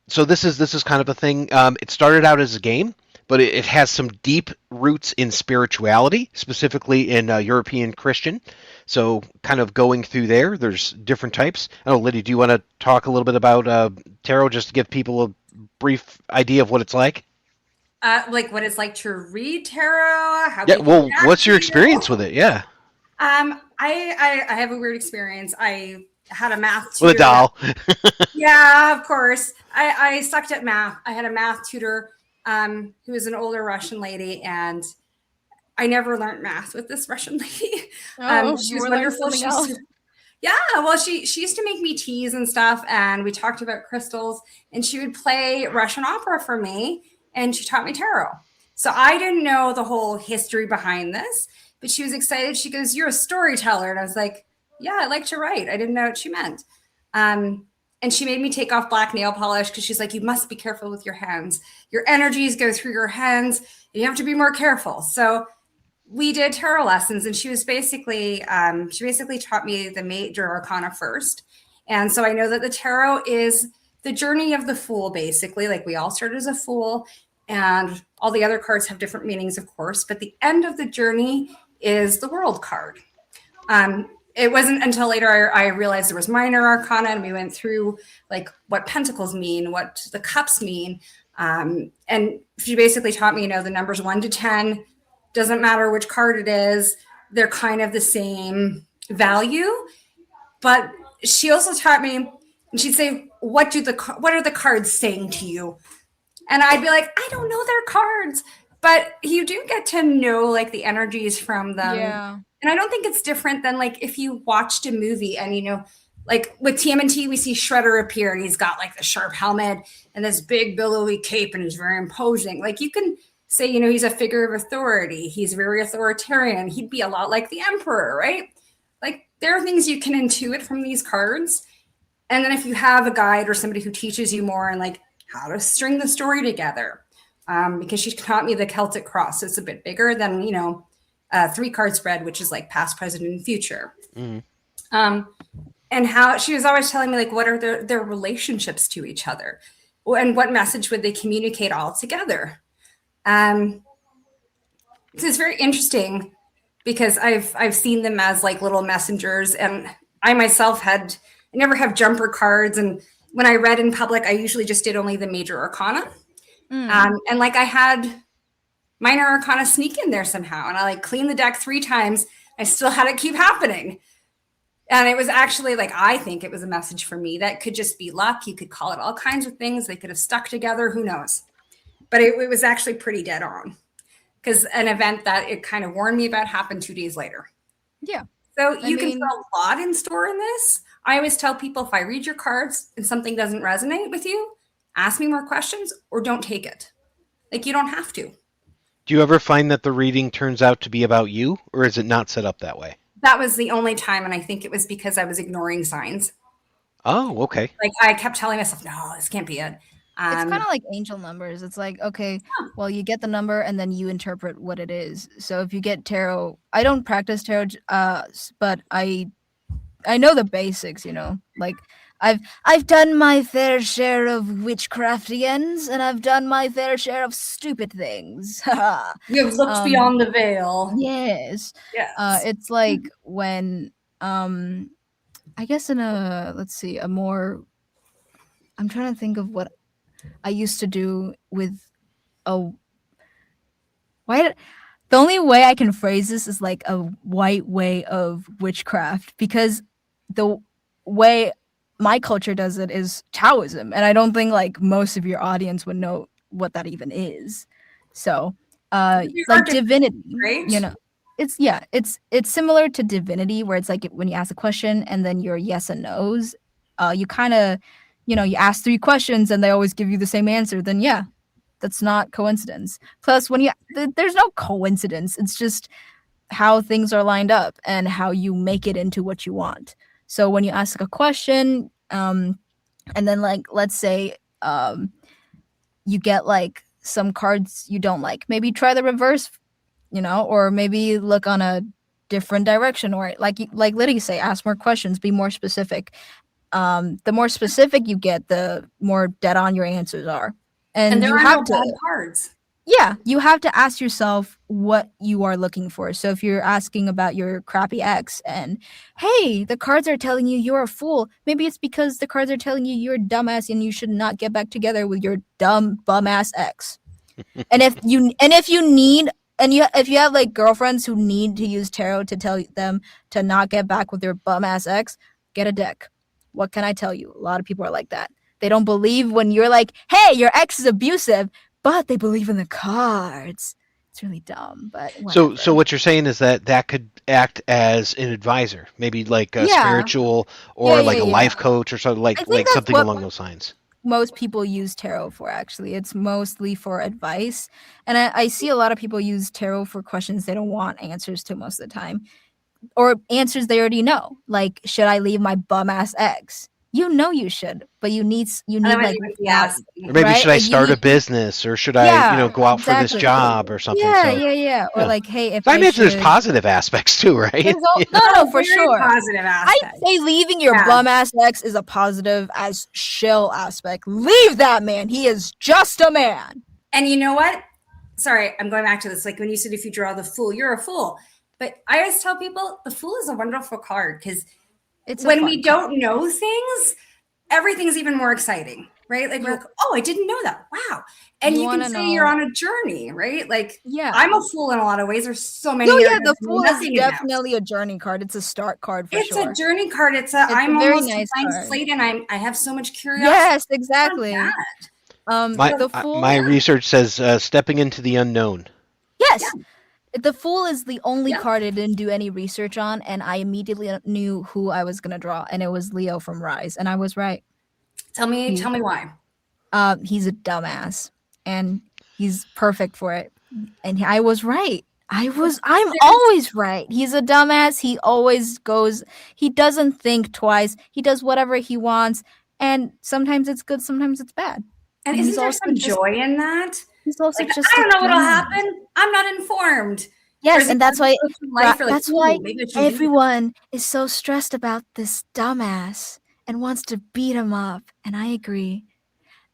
so this is kind of a thing. It started out as a game, but it has some deep roots in spirituality, specifically in European Christian. So kind of going through there's different types. Oh, Lydie, do you want to talk a little bit about tarot just to give people a brief idea of what it's like? Like what it's like to read tarot? What's your experience with it? Yeah. I have a weird experience. I had a math tutor. With a doll. Yeah, of course. I sucked at math. I had a math tutor who was an older Russian lady, and I never learned math with this Russian lady. She was wonderful. She used to make me teas and stuff, and we talked about crystals, and she would play Russian opera for me, and she taught me tarot. So I didn't know the whole history behind this, but she was excited. She goes, "You're a storyteller." And I was like, "Yeah, I like to write." I didn't know what she meant. And she made me take off black nail polish because she's like, "You must be careful with your hands. Your energies go through your hands. And you have to be more careful." So we did tarot lessons, and she basically taught me the major arcana first. And so I know that the tarot is the journey of the fool, basically. Like, we all start as a fool, and all the other cards have different meanings, of course, but the end of the journey is the world card. It wasn't until later I realized there was minor arcana, and we went through like what pentacles mean, what the cups mean. And she basically taught me, the numbers 1 to 10, doesn't matter which card it is, they're kind of the same value. But she also taught me, and she'd say, what are the cards saying to you? And I'd be like, I don't know their cards, but you do get to know like the energies from them. Yeah. And I don't think it's different than like if you watched a movie and, like with TMNT, we see Shredder appear and he's got like the sharp helmet and this big billowy cape and he's very imposing. Like, you can say, he's a figure of authority. He's very authoritarian. He'd be a lot like the Emperor, right? Like, there are things you can intuit from these cards. And then if you have a guide or somebody who teaches you more and like how to string the story together, because she taught me the Celtic cross. So it's a bit bigger than, 3-card spread, which is like past, present, and future. And how she was always telling me, like, what are their relationships to each other and what message would they communicate all together? So it's very interesting because I've seen them as like little messengers, and I myself I never have jumper cards. And when I read in public, I usually just did only the major arcana. And like I had minor arcana sneak in there somehow. And I like cleaned the deck 3 times. I still had it keep happening. And it was actually like, I think it was a message for me that could just be luck. You could call it all kinds of things. They could have stuck together. Who knows? But it was actually pretty dead on, because an event that it kind of warned me about happened 2 days later. Yeah. So you can put a lot in store in this. I always tell people, if I read your cards and something doesn't resonate with you, ask me more questions or don't take it. Like, you don't have to. Do you ever find that the reading turns out to be about you, or is it not set up that way? That was the only time, and I think it was because I was ignoring signs. Oh, okay. Like, I kept telling myself, no, this can't be it. It's kind of like angel numbers. It's like, okay, well, you get the number and then you interpret what it is. So if you get tarot, I don't practice tarot, but I know the basics, like I've done my fair share of witchcraftians, and I've done my fair share of stupid things. You've looked beyond the veil. Yes. Yes. It's like when, I guess in a more, I'm trying to think of what I used to do with the only way I can phrase this is like a white way of witchcraft, because the way my culture does it is Taoism, and I don't think like most of your audience would know what that even is. So like divinity, right? It's similar to divinity, where it's like when you ask a question and then your yes and no's, you kind of, you ask 3 questions and they always give you the same answer, then yeah, that's not coincidence. Plus, there's no coincidence. It's just how things are lined up and how you make it into what you want. So when you ask a question, and then like, let's say you get like some cards you don't like, maybe try the reverse, or maybe look on a different direction, or like Lyddie say, ask more questions, be more specific. The more specific you get, the more dead on your answers are. And there you are have no to, bad cards. yeah, you have to ask yourself what you are looking for. So if you're asking about your crappy ex and, hey, the cards are telling you you're a fool, maybe it's because the cards are telling you you're a dumbass and you should not get back together with your dumb bum ass ex. And if you have like girlfriends who need to use tarot to tell them to not get back with their bum ass ex, get a deck. What can I tell you? A lot of people are like that. They don't believe when you're like, hey, your ex is abusive, but they believe in the cards. It's really dumb, but whatever. So what you're saying is that could act as an advisor, maybe like a spiritual or a life coach or something like something along those lines. Most people use tarot for, actually. It's mostly for advice. And I see a lot of people use tarot for questions they don't want answers to most of the time, or answers they already know. Like, should I leave my bum ass ex? You know you should, but you need Otherwise, like you would be that, asking. Or maybe right? should I Like, you start a need, business, or should I, yeah, go out for this exactly. job or something? Yeah, So yeah, yeah. Or yeah. like, hey, if So I I imagine there's should. positive aspects too, right? There's Yeah. no, no, for very sure. positive I'd aspect. say leaving your Yeah. bum ass ex is a positive as shill aspect. Leave that man. He is just a man. And you know what? Sorry, I'm going back to this. Like when you said, if you draw the Fool, you're a fool. But I always tell people the Fool is a wonderful card because It's when we don't know things, everything's even more exciting, right? Like we're Yeah. like, oh, I didn't know that. Wow. And You you can wanna say know. you're on a journey, right? Like Yeah. I'm a fool in a lot of ways. There's so many. Oh yeah, areas the I know Fool is nothing about. definitely a journey card. It's a start card for It's sure. a journey card. I'm a very almost nice a blank card. slate, and I have so much curiosity. Yes, exactly. My The Fool. my research says stepping into the unknown. Yes. The Fool is the only Yeah. card I didn't do any research on, and I immediately knew who I was gonna draw, and it was Leo from Rise, and I was right. Tell me why. He's a dumbass, and he's perfect for it. And I was right. I'm always right. He's a dumbass. He always goes. He doesn't think twice. He does whatever he wants, and sometimes it's good, sometimes it's bad. And he's isn't there also some just- joy in that? He's also Like, just. I don't a know what'll dumbass. happen. I'm not informed. Yes, and that's why. That's why maybe everyone is so stressed about this dumbass and wants to beat him up. And I agree.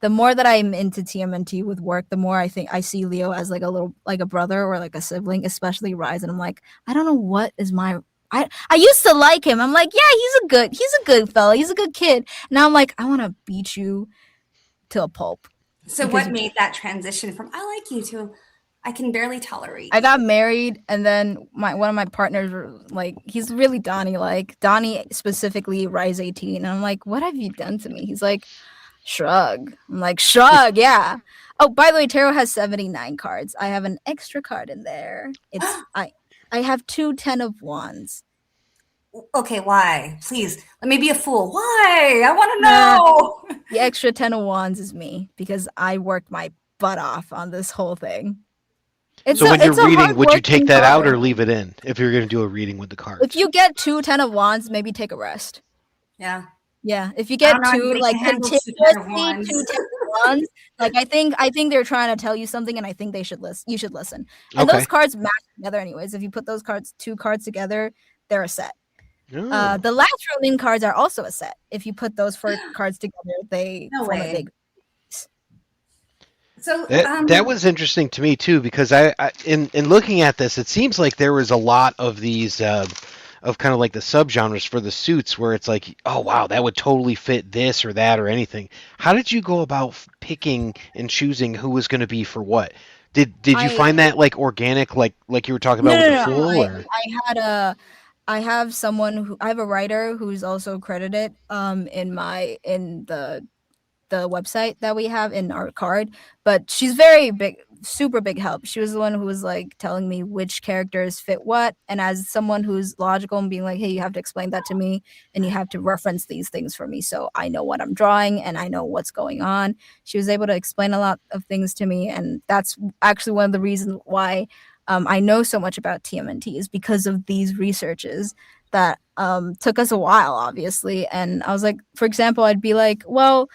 The more that I'm into TMNT with work, the more I think I see Leo as like a brother or like a sibling, especially Rise. And I'm like, I don't know what is my. I used to like him. I'm like, yeah, he's a good fella. He's a good kid. Now I'm like, I want to beat you to a pulp. So what made that transition from I like you to I can barely tolerate? I got married, and then one of my partners were like, he's really Donnie specifically Rise 18, and I'm like, what have you done to me? He's like, shrug. I'm like, shrug, yeah. Oh, by the way, tarot has 79 cards. I have an extra card in there. It's I have 2 10 of Wands. Okay, why? Please let me be a fool. Why? I want to know. The extra 10 of Wands is me because I worked my butt off on this whole thing. So when you're reading, would you take that out or leave it in if you're going to do a reading with the cards? If you get 2 10 of Wands, maybe take a rest. Yeah. Yeah. If you get 2 like continuously 2 10 of Wands, like I think they're trying to tell you something, and I think they should listen. You should listen. And those cards match together anyways. If you put those 2 cards together, they're a set. Oh. The last rolling cards are also a set. If you put those 4 cards together, they form a big. So that was interesting to me too, because I in looking at this, it seems like there was a lot of these of kind of like the subgenres for the suits where it's like, oh wow, that would totally fit this or that or anything. How did you go about picking and choosing who was going to be for what? Did you find that like organic, like you were talking about with the Fool? Or? I have I have a writer who's also credited in the website that we have in our card, but she's very big, super big help. She was the one who was like telling me which characters fit what, and as someone who's logical and being like, hey, you have to explain that to me and you have to reference these things for me so I know what I'm drawing and I know what's going on. She was able to explain a lot of things to me, and that's actually one of the reasons why I know so much about TMNT is because of these researches that took us a while, obviously. And I was like, for example, I'd be like, well,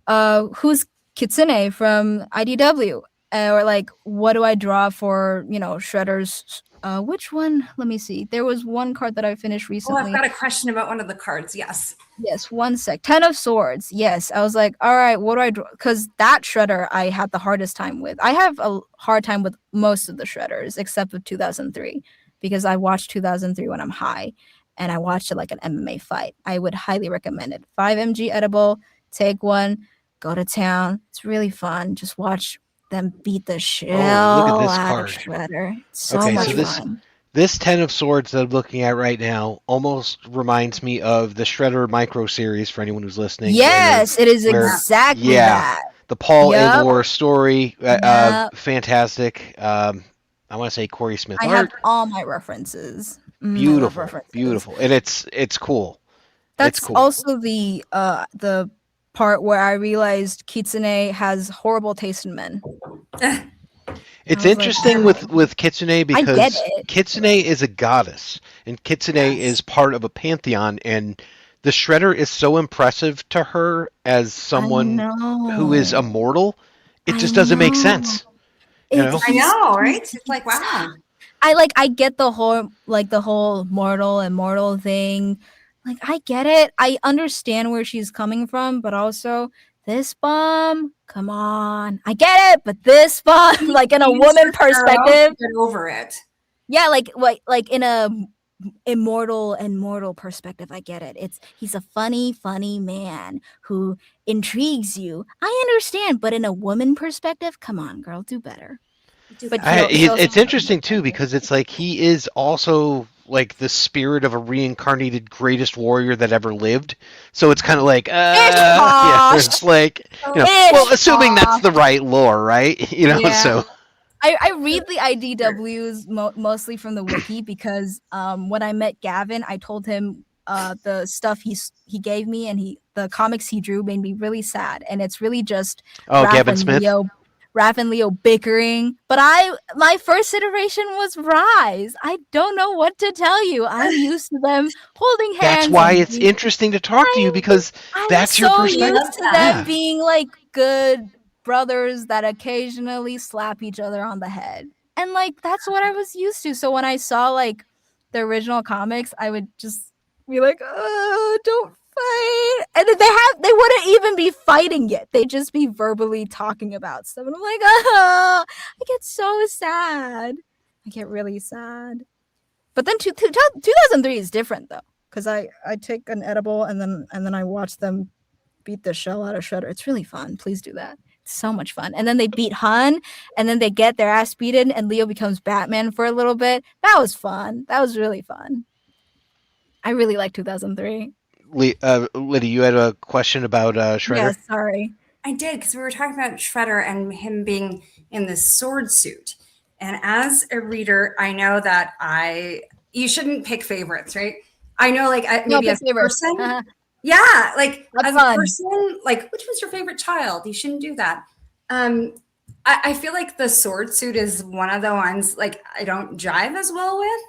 who's Kitsune from IDW? Or like, what do I draw for, Shredder's? Which one? Let me see. There was one card that I finished recently. Oh, I've got a question about one of the cards. Yes. Yes, one sec. 10 of Swords. Yes. I was like, all right, what do I draw? Because that Shredder I had the hardest time with. I have a hard time with most of the Shredders, except with 2003, because I watched 2003 when I'm high, and I watched it like an MMA fight. I would highly recommend it. 5mg edible. Take one. Go to town. It's really fun. Just watch them beat the shit out of Shredder. So much fun. This 10 of Swords that I'm looking at right now almost reminds me of the Shredder micro series for anyone who's listening. Yes, it is exactly that. The Paul Elor story, fantastic. I want to say Corey Smith I art. have all my references. Beautiful, and it's cool. That's cool. Also the part where I realized Kitsune has horrible taste in men. It's interesting with Kitsune because Kitsune is a goddess, and Kitsune is part of a pantheon, and the Shredder is so impressive to her as I someone who is know. immortal. It I just doesn't make know. sense. You know? I know, right? It's like, wow. I get the whole mortal immortal thing. Like I get it. I understand where she's coming from, but also this bomb, come on. I get it, but this bomb, like in a woman perspective. Get over it. Yeah, like in a immortal and mortal perspective, I get it. He's a funny man who intrigues you. I understand, but in a woman perspective, come on, girl, do better. But It's interesting too because it's like he is also like the spirit of a reincarnated greatest warrior that ever lived. So it's kind of like, yeah, it's like, well, assuming that's the right lore, right? Yeah. So. I read the IDWs mostly from the wiki because when I met Gavin, I told him the stuff he gave me and the comics he drew made me really sad, and it's really just Gavin Smith. Raph and Leo bickering, but my first iteration was Rise. I don't know what to tell you. I'm used to them holding hands. That's why it's interesting to talk to you because that's your perspective. I'm so used to them being like good brothers that occasionally slap each other on the head, and like that's what I was used to. So when I saw like the original comics, I would just be like, don't fight, and they wouldn't even be fighting yet. They'd just be verbally talking about stuff, and I'm like, I get so sad. I get really sad. But then 2003 is different though, because I take an edible and then I watch them beat the shell out of Shredder. It's really fun. Please do that. It's so much fun. And then they beat Hun, and then they get their ass beaten, and Leo becomes Batman for a little bit. That was fun. That was really fun. I really like 2003. Lyddie, you had a question about Shredder? Yeah, sorry. I did, because we were talking about Shredder and him being in this sword suit. And as a reader, I know that you shouldn't pick favorites, right? I know, like, maybe as a person. Yeah, like, as a person, like, which was your favorite child? You shouldn't do that. I feel like the sword suit is one of the ones, like, I don't jive as well with.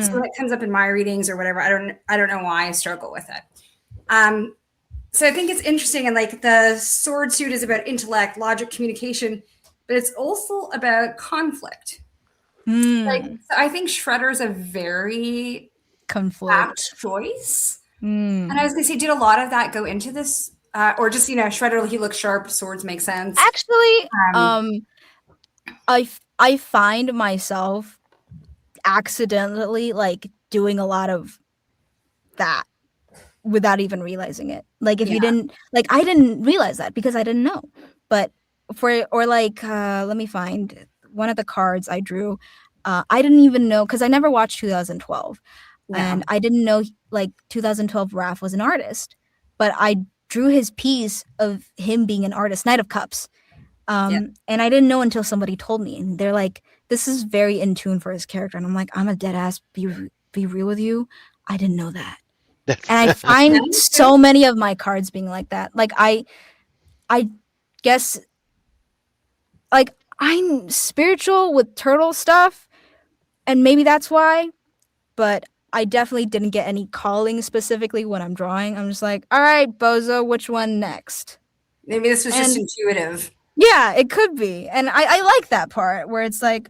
So when it comes up in my readings or whatever, I don't know why I struggle with it. So I think it's interesting, and like the sword suit is about intellect, logic, communication, but it's also about conflict. Like, so I think Shredder is a very apt choice. And I was gonna say, did a lot of that go into this, or just Shredder? He looks sharp. Swords make sense. Actually, I find myself accidentally like doing a lot of that without even realizing it. Like if you didn't, like I didn't realize that because I didn't know. But let me find one of the cards I drew. I didn't even know because I never watched 2012. And I didn't know like 2012 Raph was an artist, but I drew his piece of him being an artist, Knight of Cups. And I didn't know until somebody told me, and they're like, this is very in tune for his character. And I'm like, I'm a dead ass, be real with you. I didn't know that. And I find so many of my cards being like that. Like I guess like I'm spiritual with turtle stuff, and maybe that's why, but I definitely didn't get any calling specifically when I'm drawing. I'm just like, all right, bozo, which one next? Maybe this was just intuitive. Yeah, it could be. And I like that part where it's like,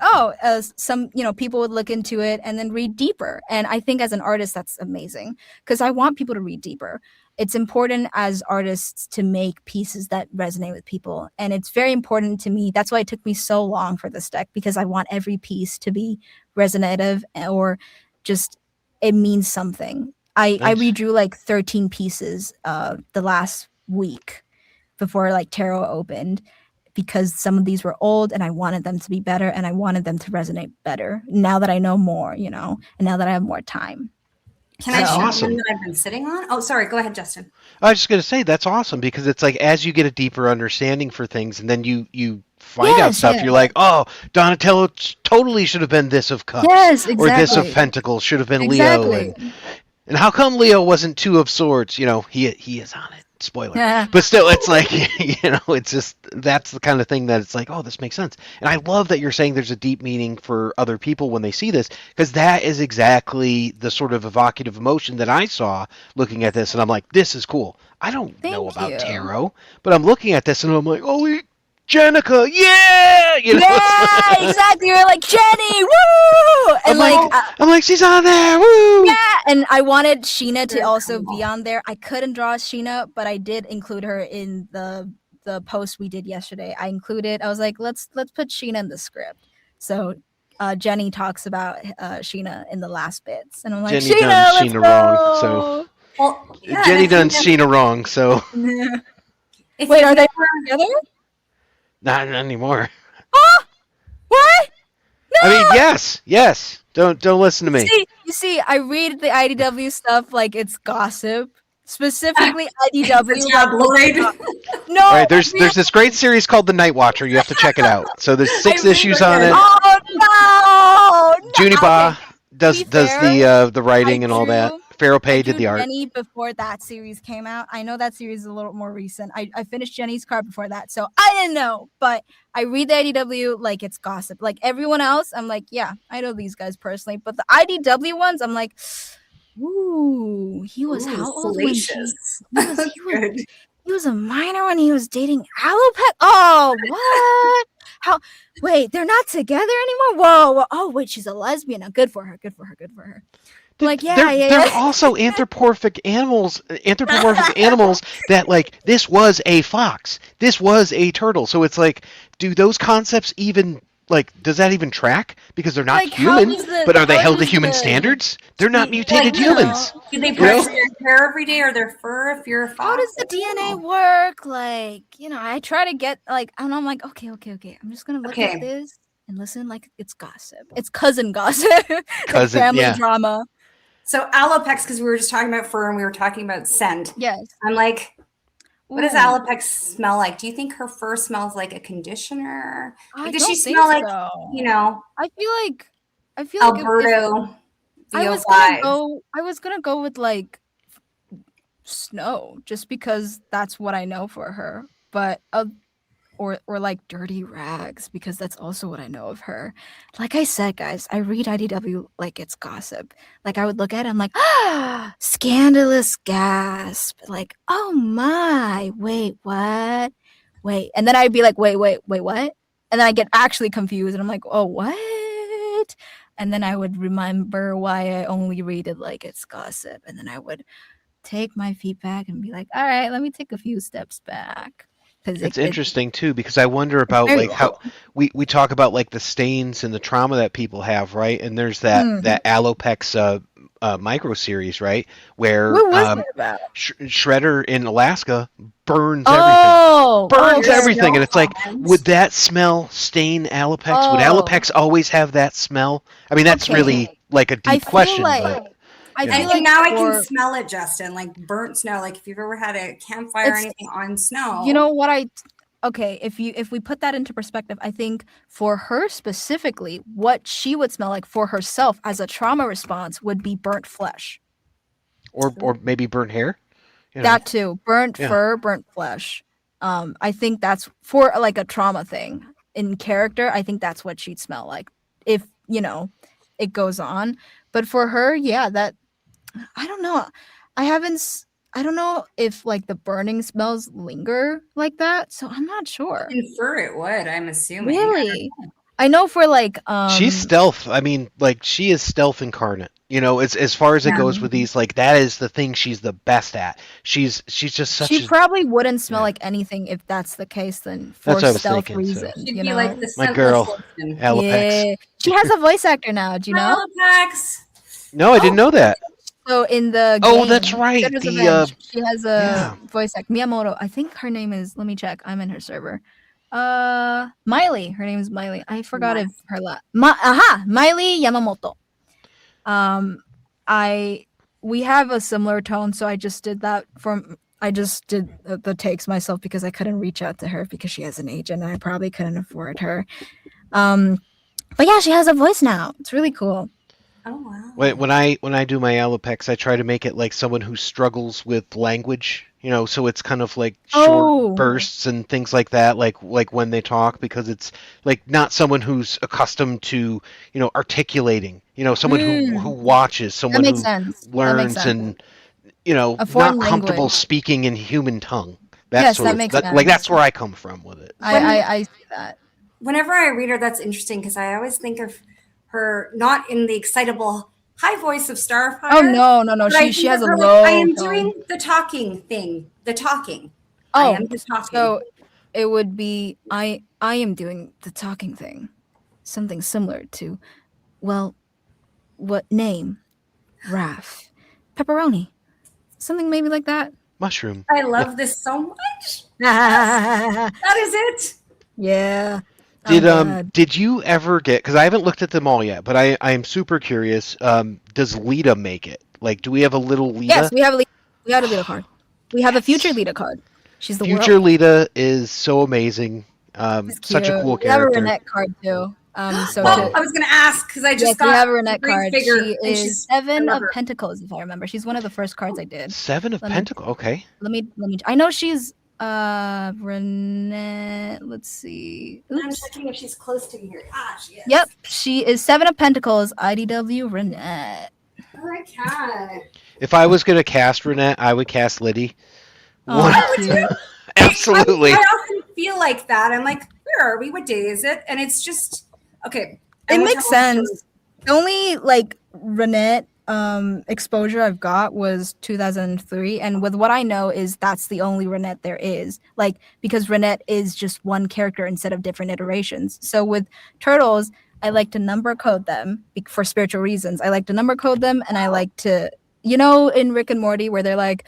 some, people would look into it and then read deeper. And I think as an artist, that's amazing because I want people to read deeper. It's important as artists to make pieces that resonate with people. And it's very important to me. That's why it took me so long for this deck, because I want every piece to be resonative or just it means something. I redrew like 13 pieces the last week before like tarot opened, because some of these were old and I wanted them to be better and I wanted them to resonate better now that I know more, and now that I have more time. Can I share one that I've been sitting on? Oh, sorry. Go ahead, Justin. I was just going to say that's awesome because it's like as you get a deeper understanding for things and then you find out stuff, you're like, oh, Donatello totally should have been this of Cups. Yes, exactly. Or this of Pentacles should have been Leo. And how come Leo wasn't Two of Swords? He is on it. Spoiler. Yeah. But still, it's like, it's just, that's the kind of thing that it's like, oh, this makes sense. And I love that you're saying there's a deep meaning for other people when they see this, because that is exactly the sort of evocative emotion that I saw looking at this. And I'm like, this is cool. I don't know Thank about you. tarot, but I'm looking at this and I'm like, holy Jenica, yeah! Yeah, exactly. You're like, Jenny, woo! And I'm like, she's on there, woo! yeah, and I wanted Sheena to also be on there. I couldn't draw Sheena, but I did include her in the post we did yesterday. I was like, let's put Sheena in the script. So Jenny talks about Sheena in the last bits, and I'm like, Jenny Sheena, done let's Sheena go! wrong, so Well, yeah, Jenny done Sheena wrong, so Wait, are they together? not anymore. Oh, what? No! I mean, yes. Don't listen to me. You see, I read the IDW stuff like it's gossip. Specifically IDW. tabloid. No. All right, there's this great series called The Night Watcher. You have to check it out. So there's 6 issues on it. Oh no! Juniba does To be fair, the writing and all that. Pharaoh Pay did the art. Jenny before that series came out. I know that series is a little more recent. I finished Jenny's card before that, so I didn't know. But I read the IDW like it's gossip. Like everyone else, I'm like, yeah, I know these guys personally. But the IDW ones, I'm like, ooh, he was how old when he was a minor when he was dating Alopec. Oh, what? How? Wait, they're not together anymore. Whoa. Oh, wait, she's a lesbian. Now, good for her. Like, They're also anthropomorphic animals that, like, this was a fox, this was a turtle. So it's like, do those concepts even, like, does that even track? Because they're not Like, human, but are they held to human standards? They're not mutated humans. Do they brush their hair every day or their fur if you're a fox? How does the DNA work? Like, I try to get, like, and I'm like, okay. I'm just going to look at this and listen like it's gossip. It's cousin gossip. Cousin, like family yeah. drama. So Alopex, because we were just talking about fur and we were talking about scent. Yes. I'm like, what does Ooh. Alopex smell like? Do you think her fur smells like a conditioner? I Does don't she think smell like, so. I feel like Alberto? I was gonna go with like snow, just because that's what I know for her. But or like dirty rags, because that's also what I know of her. Like I said, guys, I read IDW like it's gossip. Like I would look at it, I'm like, scandalous gasp. Like, oh my, wait, what? Wait. And then I'd be like, wait, what? And then I get actually confused and I'm like, oh, what? And then I would remember why I only read it like it's gossip. And then I would take my feet back and be like, all right, let me take a few steps back. It's interesting too, because I wonder about like how we talk about like the stains and the trauma that people have, right? And there's that Alopex micro series, right? Where what was it about? Shredder in Alaska burns everything, and it's like, would that smell stain Alopex? Would Alopex always have that smell? I mean, that's really like a deep question, but. I feel like now I can smell it, Justin, like burnt snow. Like if you've ever had a campfire or anything on snow. You know what if we put that into perspective, I think for her specifically, what she would smell like for herself as a trauma response would be burnt flesh. Or maybe burnt hair? That too. Burnt fur, burnt flesh. I think that's for like a trauma thing. In character, I think that's what she'd smell like if, it goes on. But for her, that I don't know. I don't know if like the burning smells linger like that, so I'm not sure. In fur it would, I'm assuming. Really? I know for like she's stealth. I mean, like she is stealth incarnate. As far as it goes with these, like that is the thing she's the best at. She's just such She probably wouldn't smell like anything if that's the case then for stealth reasons. She'd be like the my girl, Alopex. Yeah. She has a voice actor now, do you know? Alopex. No, I didn't know that. So in the game, that's right. She has a voice actor. Miyamoto. I think her name is. Let me check. I'm in her server. Miley. Her name is Miley. I forgot if her Miley Yamamoto. We have a similar tone, so I just did that I just did the takes myself because I couldn't reach out to her because she has an agent and I probably couldn't afford her. But yeah, she has a voice now. It's really cool. Oh wow! When I do my Alopex, I try to make it like someone who struggles with language. So it's kind of like short Oh. bursts and things like that, like when they talk, because it's like not someone who's accustomed to, articulating, someone who watches, That someone makes who sense. That makes learns sense. and, A foreign not comfortable language. speaking in human tongue. Yes, that makes sense. Like that's where I come from with it. I see that. Whenever I read her, that's interesting because I always think of her not in the excitable high voice of Starfire. Oh no. but I She think has of a her low I am tone. doing the talking thing. The talking. I Oh, am the talking. so it would be I am doing the talking thing. Something similar to, well, what name? Raph. Pepperoni. Something maybe like that. Mushroom. I love this so much. That is it. Yeah. I'm glad. Did you ever get? Because I haven't looked at them all yet, but I am super curious. Does Lita make it? Like, do we have a little Lita? Yes, we have a Lita card. We have a future Lita card. She's the Future world. Lita is so amazing. Such a cool We have a character. Renette card too. So Well, I was going to ask because I just yes, got we have a a Renette great card. figure. She and is she's 7 I love of her. Pentacles, if I remember. She's one of the first cards I did. 7 of Let me- Pentacles. Okay. Let me. I know she's Renette. Let's see. I'm Oops. checking if she's close to me here. She is. Yep, she is 7 of Pentacles. IDW Renette. Okay. If I was gonna cast Renette, I would cast Lyddie. Oh, cute. Absolutely. I often feel like that. I'm like, where are we? What day is it? And it's just okay. It makes sense. The only like Renette exposure I've got was 2003, and with what I know is that's the only Renette there is, like, because Renette is just one character instead of different iterations. So with turtles, I like to number code them for spiritual reasons. I like to number code them, and I like to, in Rick and Morty where they're like,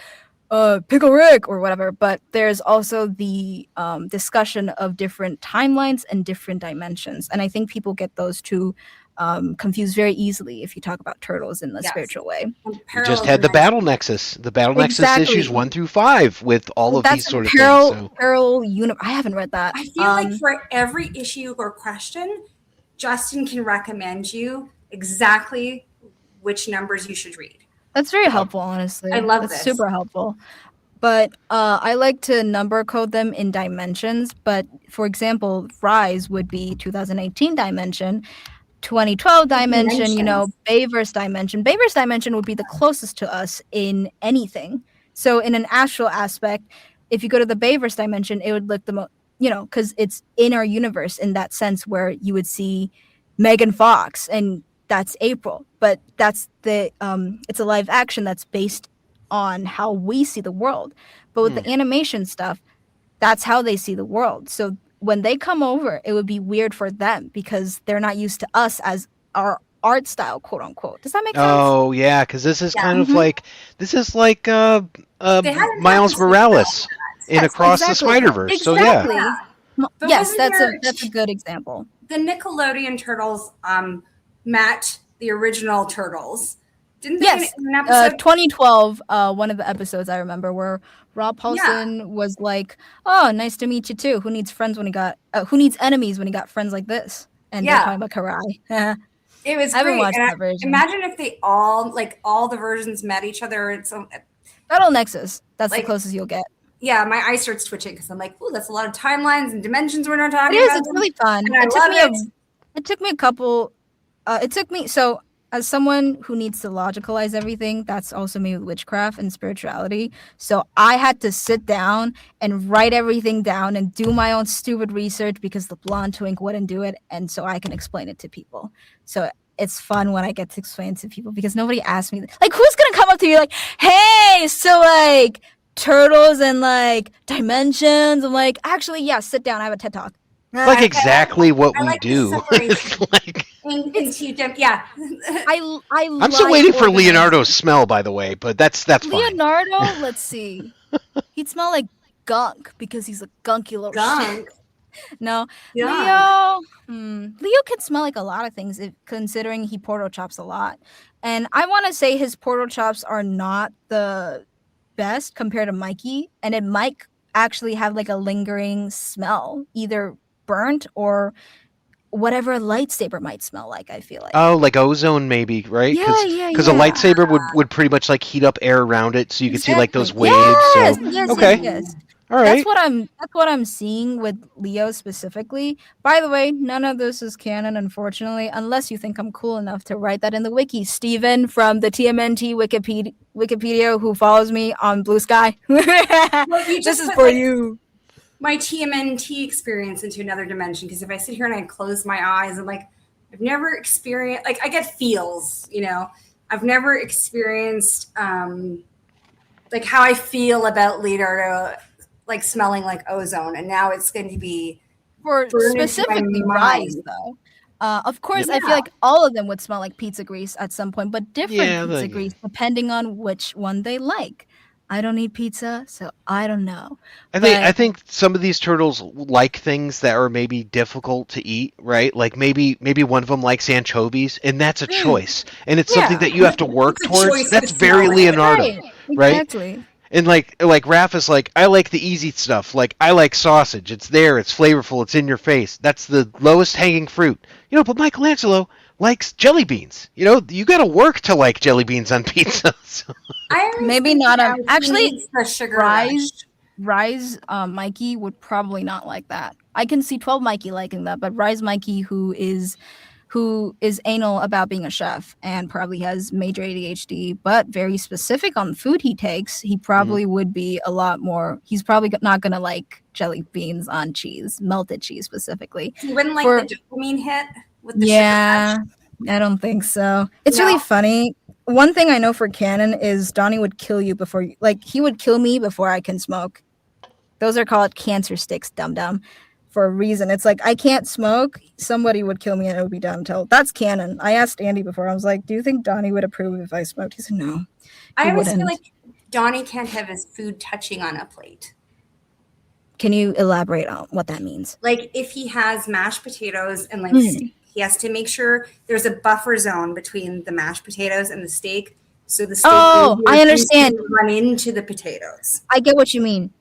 Pickle Rick or whatever, but there's also the discussion of different timelines and different dimensions, and I think people get those two confused very easily if you talk about turtles in the spiritual way. You just had the battle nexus, Nexus issues 1 through 5 with all of these sort of things. So. I haven't read that. I feel like for every issue or question, Justin can recommend you exactly which numbers you should read. That's very helpful, honestly. I love That's this. super helpful. But I like to number code them in dimensions. But for example, Rise would be 2018 dimension, 2012 dimension, Bayverse dimension. Bayverse dimension would be the closest to us in anything. So in an astral aspect, if you go to the Bayverse dimension, it would look the most, because it's in our universe in that sense where you would see Megan Fox and that's April, but that's it's a live action that's based on how we see the world. But with the animation stuff, that's how they see the world. So when they come over, it would be weird for them because they're not used to us as our art style, quote unquote. Does that make sense? Oh yeah, because this is kind of like Miles Morales in Across the Spider-Verse. Exactly. So yeah. Yes, that's a good example. The Nickelodeon Turtles match the original Turtles. Didn't they? Yes, in an episode? 2012. One of the episodes I remember where Rob Paulson was like, "Oh, nice to meet you too. Who needs friends when he got? Who needs enemies when he got friends like this?" And they're talking about Karai. It was I haven't great. watched that version. Imagine if they all the versions met each other. It's Battle Nexus. That's the closest you'll get. Yeah, my eye starts twitching because I'm like, "Ooh, that's a lot of timelines and dimensions we're not talking about." It is. It's really fun. It took me a couple. So as someone who needs to logicalize everything, that's also me with witchcraft and spirituality. So I had to sit down and write everything down and do my own stupid research because the blonde twink wouldn't do it, and so I can explain it to people. So it's fun when I get to explain it to people because nobody asked me. Like, who's gonna come up to you like, "Hey, so like turtles and like dimensions"? I'm like, actually, yeah, sit down. I have a TED Talk. Like exactly what we like do. It's like, yeah. I'm still waiting for Leonardo's smell, by the way, but that's Leonardo, fine. Let's see. He'd smell like gunk because he's a gunky little gunk. No, yeah. Leo can smell like a lot of things, considering he portal chops a lot. And I want to say his portal chops are not the best compared to Mikey, and it might actually have like a lingering smell, either burnt or whatever a lightsaber might smell like, I feel like. Oh, like ozone maybe, right? Yeah. Because a lightsaber would pretty much like heat up air around it, so you could see like those Exactly. waves. Yes, So yes, okay, yes. all right. That's what I'm seeing with Leo specifically. By the way, none of this is canon, unfortunately, unless you think I'm cool enough to write that in the wiki. Steven from the TMNT Wikipedia who follows me on Blue Sky. Well, you This just is put, for like, you. my TMNT experience into another dimension, because if I sit here and I close my eyes, I'm like, I've never experienced, like, I get feels, you know. I've never experienced like how I feel about Leonardo like smelling like ozone, and now it's going to be For burned into my specifically Rise, mind. though. Of course, Yep. I feel like all of them would smell like pizza grease at some point, but different Yeah, pizza like- grease depending on which one they like. I don't eat pizza, so I don't know. I think some of these turtles like things that are maybe difficult to eat, right? Like maybe one of them likes anchovies, and that's a choice, and it's something Yeah. that you have to work It's a towards. choice That's to very smell it. Leonardo, right? Exactly. And like Raph is like, I like the easy stuff. Like I like sausage. It's there. It's flavorful. It's in your face. That's the lowest hanging fruit. You know, but Michelangelo likes jelly beans. You know, you got to work to like jelly beans on pizza. So. I always Maybe think not now a- he actually, needs the sugar rush. Rise Mikey would probably not like that. I can see 12 Mikey liking that, but Rise Mikey, who is anal about being a chef and probably has major ADHD, but very specific on food he takes, he probably would be a lot more. He's probably not going to like jelly beans on cheese, melted cheese specifically. He wouldn't like For- the dopamine hit with the Yeah, sugar rush. I don't think so. It's No. really funny. One thing I know for canon is Donnie would kill you before you, like, he would kill me before I can smoke. Those are called cancer sticks, dum dum, for a reason. It's like I can't smoke. Somebody would kill me and it would be done. That's canon. I asked Andy before. I was like, "Do you think Donnie would approve if I smoked?" He said, "No." I He always feel wouldn't. like Donnie can't have his food touching on a plate. Can you elaborate on what that means? Like if he has mashed potatoes and like Hmm. steak, he has to make sure there's a buffer zone between the mashed potatoes and the steak. So the steak Oh, I understand. doesn't run into the potatoes. I get what you mean.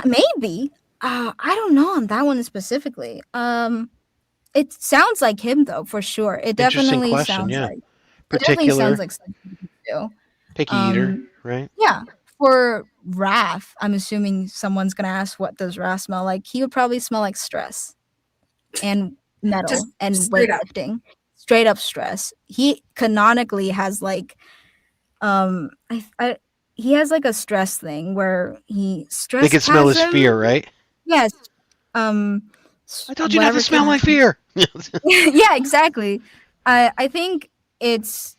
Maybe. I don't know on that one specifically. It sounds like him though, for sure. It Interesting definitely question, sounds yeah. like. It definitely Particular sounds like something he would do. picky eater, right? Yeah. For Raph, I'm assuming someone's gonna ask, what does Raph smell like? He would probably smell like stress and metal Just and straight up. weightlifting. Straight up stress. He canonically has like he has like a stress thing where he stress. They can smell his has him. fear, right? Yes. I told you not whatever to smell can my happen. fear. Yeah, exactly. I think it's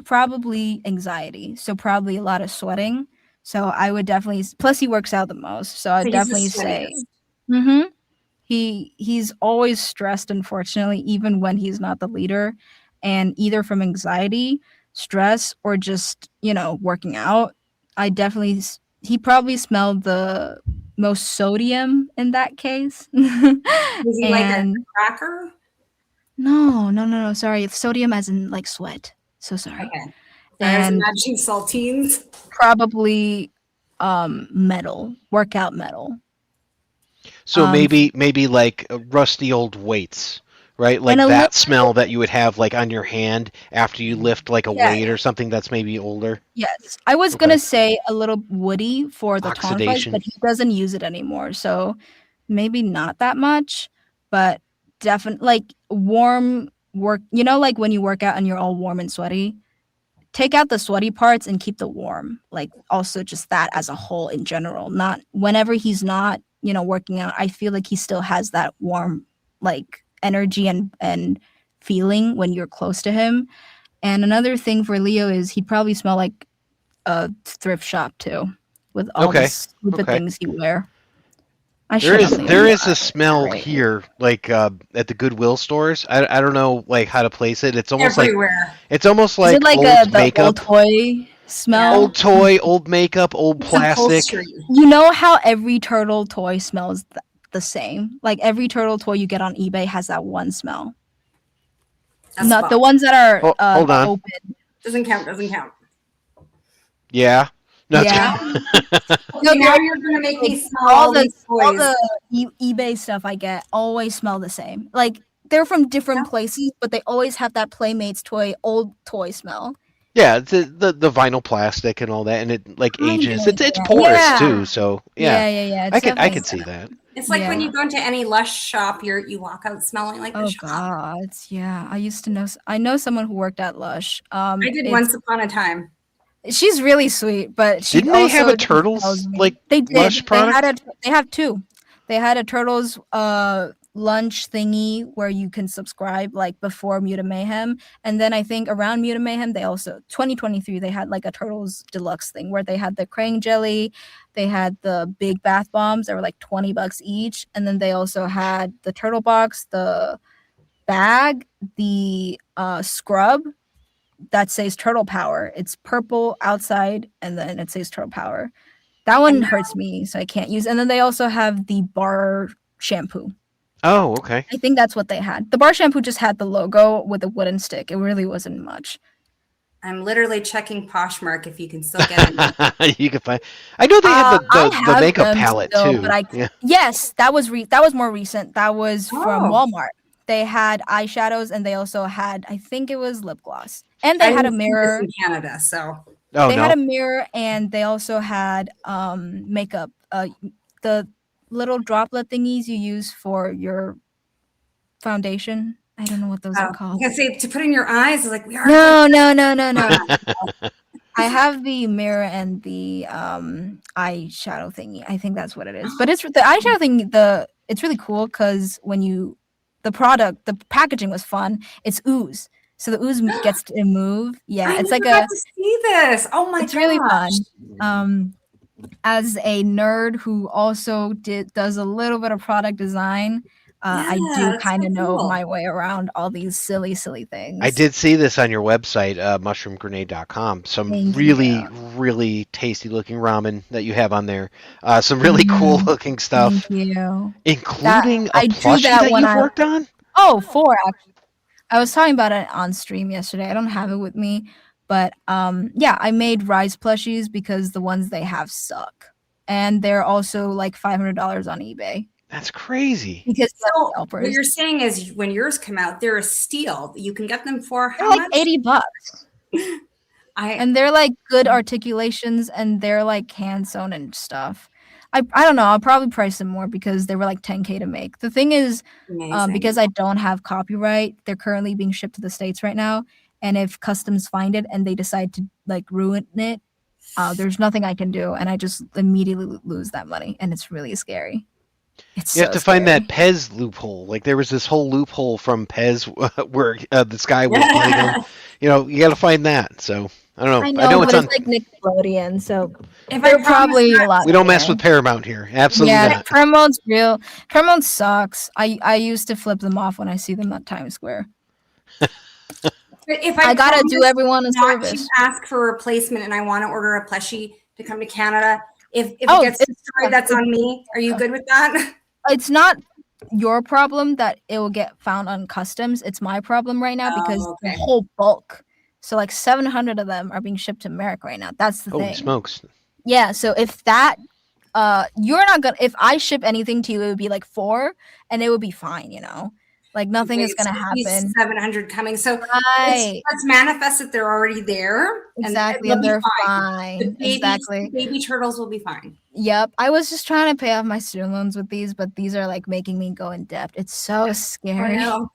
probably anxiety, so probably a lot of sweating. So I would definitely. Plus, he works out the most, so I'd So he's the definitely say. sweatiest. He's always stressed, unfortunately, even when he's not the leader, and either from anxiety, stress, or just working out. He probably smelled the most sodium in that case. Was he like a And cracker? no. Sorry, it's sodium as in like sweat. So sorry. Okay. I was And imagining saltines. probably metal, workout metal. So Um, maybe like rusty old weights, right? Like And a that little- smell that you would have like on your hand after you lift like a Yeah. weight or something that's maybe older. Yes, I was Okay. gonna say a little woody for the tonfas, Oxidation. but he doesn't use it anymore, so maybe not that much, but definitely like warm work. Like when you work out and you're all warm and sweaty, take out the sweaty parts and keep the warm. Like also just that as a whole in general. Not whenever he's not, working out, I feel like he still has that warm like energy and feeling when you're close to him. And another thing for Leo is he'd probably smell like a thrift shop too, with all Okay, the stupid okay. things he wear. There is a a smell right. here, like at the Goodwill stores. I don't know like how to place it. It's almost Everywhere. like Is it like old the makeup, old toy smell? old toy, old makeup, old It's plastic. upholstery. You know how every turtle toy smells the same? Like every turtle toy you get on eBay has that one smell. That's Not fine. the ones that are Hold on. open. Doesn't count. Yeah. No, it's- Yeah. Okay, now you're gonna make me smell all all the these all toys. the eBay stuff I get always smell the same. Like they're from different places, but they always have that Playmates toy, old toy smell. Yeah, it's the vinyl plastic and all that, and it like ages. Kinda, It's yeah. porous Yeah. too, so yeah. Yeah. I It's could definitely see that. It's like when Yeah. you go into any Lush shop, you walk out smelling like the Oh shop. God, yeah. I know someone who worked at Lush. I did once upon a time. She's really sweet, but she Didn't they also have a just Turtles tells me- like they did. Lush product? They have two. They had a Turtles lunch thingy where you can subscribe like before Muta Mayhem, and then I think around Muta Mayhem they also 2023 they had like a Turtles deluxe thing where they had the Krang jelly, they had the big bath bombs that were like $20 each, and then they also had the turtle box, the bag, the scrub that says turtle power. It's purple outside and then it says turtle power. That one hurts me, so I can't use. And then they also have the bar shampoo. Oh, okay. I think that's what they had. The bar shampoo just had the logo with a wooden stick. It really wasn't much. I'm literally checking Poshmark if you can still get it. You can find. I know they have the makeup palette still, too. But yes, that was more recent. That was from Walmart. They had eyeshadows and they also had, I think it was lip gloss, and they had a mirror in Canada. So had a mirror, and they also had makeup. The little droplet thingies you use for your foundation. I don't know what those are called. I was gonna say to put in your eyes. Like we are. No. I have the mirror and the eyeshadow thingy. I think that's what it is. But it's the eyeshadow thing. It's really cool because when the packaging was fun. It's ooze, so the ooze gets to move. Yeah, it's like to see this. Oh my! It's really fun. As a nerd who also does a little bit of product design, I do kind of know my way around all these silly things. I did see this on your website, mushroomgrenade.com. Some really tasty looking ramen that you have on there. Some really cool looking stuff. Thank you. Including a plushie that you've worked on? Oh, 4 actually. I was talking about it on stream yesterday. I don't have it with me. But I made Rise plushies because the ones they have suck. And they're also like $500 on eBay. That's crazy. Because what you're saying is when yours come out, they're a steal. You can get them for how like much? $80. And they're like good articulations and they're like hand sewn and stuff. I don't know. I'll probably price them more because they were like $10K to make. The thing is, because I don't have copyright, they're currently being shipped to the States right now. And if customs find it and they decide to like ruin it, there's nothing I can do, and I just immediately lose that money, and it's really scary. You have to find that Pez loophole. Like there was this whole loophole from Pez where this guy was getting them. You got to find that. So I don't know. I know but it's like Nickelodeon, so they're probably a lot. We don't mess with Paramount here. Absolutely not. Paramount's real. Paramount sucks. I used to flip them off when I see them at Times Square. If I gotta do everyone a service. To ask for a replacement, and I want to order a plushie to come to Canada. If it gets destroyed, that's on me. Are you good with that? It's not your problem that it will get found on customs. It's my problem right now because the whole bulk. So like 700 of them are being shipped to America right now. That's the thing. Holy smokes! Yeah. So if that, you're not gonna. If I ship anything to you, it would be like 4, and it would be fine. Like nothing is going to happen. 700 coming. So let's manifest that they're already there. Exactly. And they're fine. Exactly. Baby turtles will be fine. Yep. I was just trying to pay off my student loans with these, but these are like making me go in debt. It's so scary. I know.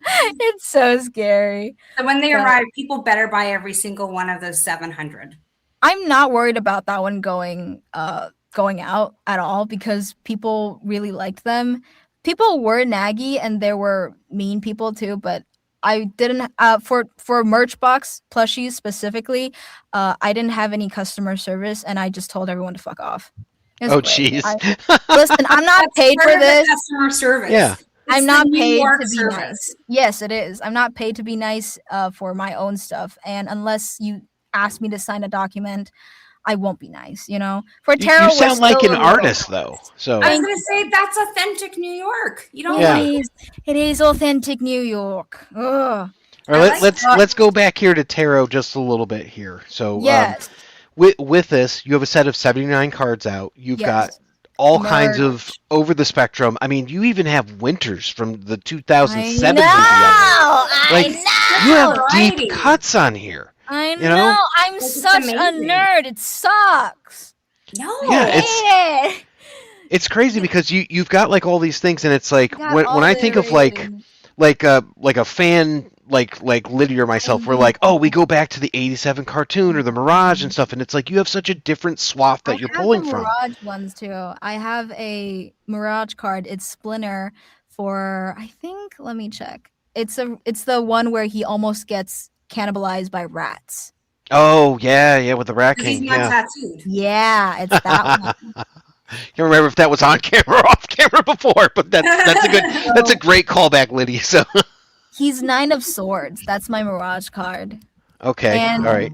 It's so scary. So when they arrive, people better buy every single one of those 700. I'm not worried about that one going out at all because people really liked them. People were naggy and there were mean people too, but I didn't for merch box plushies specifically. I didn't have any customer service and I just told everyone to fuck off. Oh jeez. Listen, I'm not paid for this. Customer service. Yeah. I'm not paid to be nice. Yes, it is. I'm not paid to be nice for my own stuff, and unless you ask me to sign a document, I won't be nice, For tarot, you sound like an artist, though. So I was going to say that's authentic New York. You don't. Yeah. It is authentic New York. Ugh. All right, let's go back here to tarot just a little bit here. So yes. With this, you have a set of 79 cards out. You've got all kinds Merch. of over the spectrum. I mean, you even have Winters from the I 2007 know. movie on there. Like, you have Variety. deep cuts on here. I You know? know. I'm Like, it's such a amazing. nerd. It sucks. No. Yeah, Hate it. it's crazy because you've got like all these things, and it's like Got when all I the think of like a fan like Lyddie or myself, we're like, oh, we go back to the '87 cartoon or the Mirage and stuff, and it's like you have such a different swath that you're pulling the from. Mirage ones too. I have a Mirage card. It's Splinter for I think. Let me check. It's the one where he almost gets cannibalized by rats. Oh yeah, with the Rat Because he's King. not Yeah. tattooed. Yeah, it's that one. Can't remember if that was on camera or off camera before, but that's a great callback, Lyddie. So He's 9 of Swords. That's my Mirage card. okay, And all right.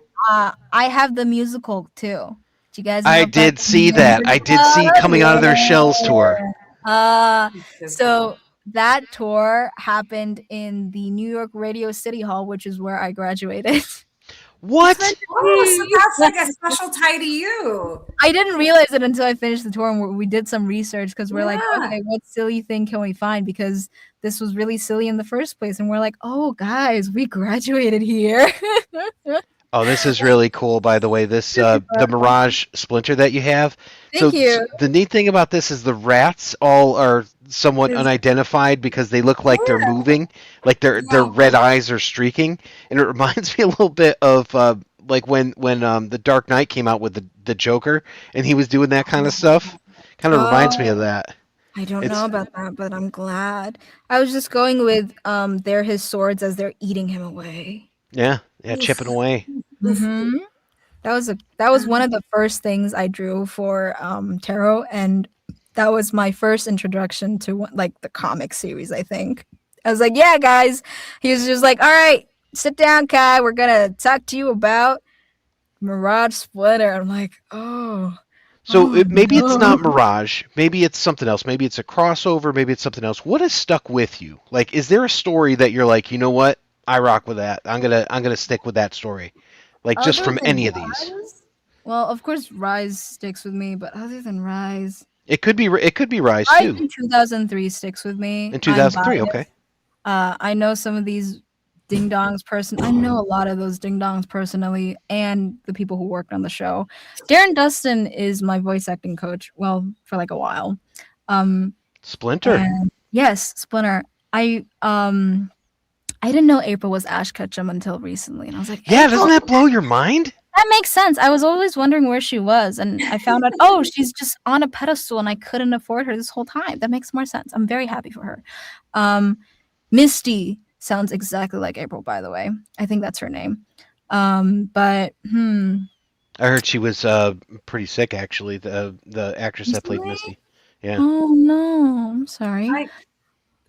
I have the musical too. Do you guys know I about did the see that. I did see coming out of their shells tour. So that tour happened in the New York Radio City Hall, which is where I graduated. What? Oh, so that's like a special tie to you. I didn't realize it until I finished the tour and we did some research because we're like, Yeah. okay, what silly thing can we find? Because this was really silly in the first place. And we're like, oh, guys, we graduated here. Oh, this is really cool, by the way. This the Mirage Splinter that you have. Thank you. The neat thing about this is the rats all are somewhat unidentified because they look like they're moving, like their red eyes are streaking, and it reminds me a little bit of like when the Dark Knight came out with the Joker, and he was doing that kind of stuff. Kind of reminds me of that. I don't know about that, but I'm glad. I was just going with they're his swords as they're eating him away. Yeah, chipping away. Mm-hmm. That was one of the first things I drew for tarot, and that was my first introduction to like the comic series. I think I was like, "Yeah, guys." He was just like, "All right, sit down, Kai. We're gonna talk to you about Mirage Splinter." I'm like, "Oh." So maybe it's not Mirage. Maybe it's something else. Maybe it's a crossover. Maybe it's something else. What has stuck with you? Like, is there a story that you're like, you know what? I rock with that. I'm gonna stick with that story. Like just Other from than any of these. Rise? Well, of course, Rise sticks with me, but other than Rise, It could be Rise Rise too. in 2003 sticks with me. In 2003, okay. I know some of these ding dongs I know a lot of those ding dongs personally, and the people who worked on the show. Darren Dustin is my voice acting coach. Well, for like a while. Splinter. Yes, Splinter. I didn't know April was Ash Ketchum until recently, and I was like, Yeah, April? doesn't that blow your mind? That makes sense. I was always wondering where she was, and I found out, oh, she's just on a pedestal, and I couldn't afford her this whole time. That makes more sense. I'm very happy for her. Misty sounds exactly like April, by the way. I think that's her name. But I heard she was pretty sick, actually. The actress that played Misty. Yeah. Oh no, I'm sorry. I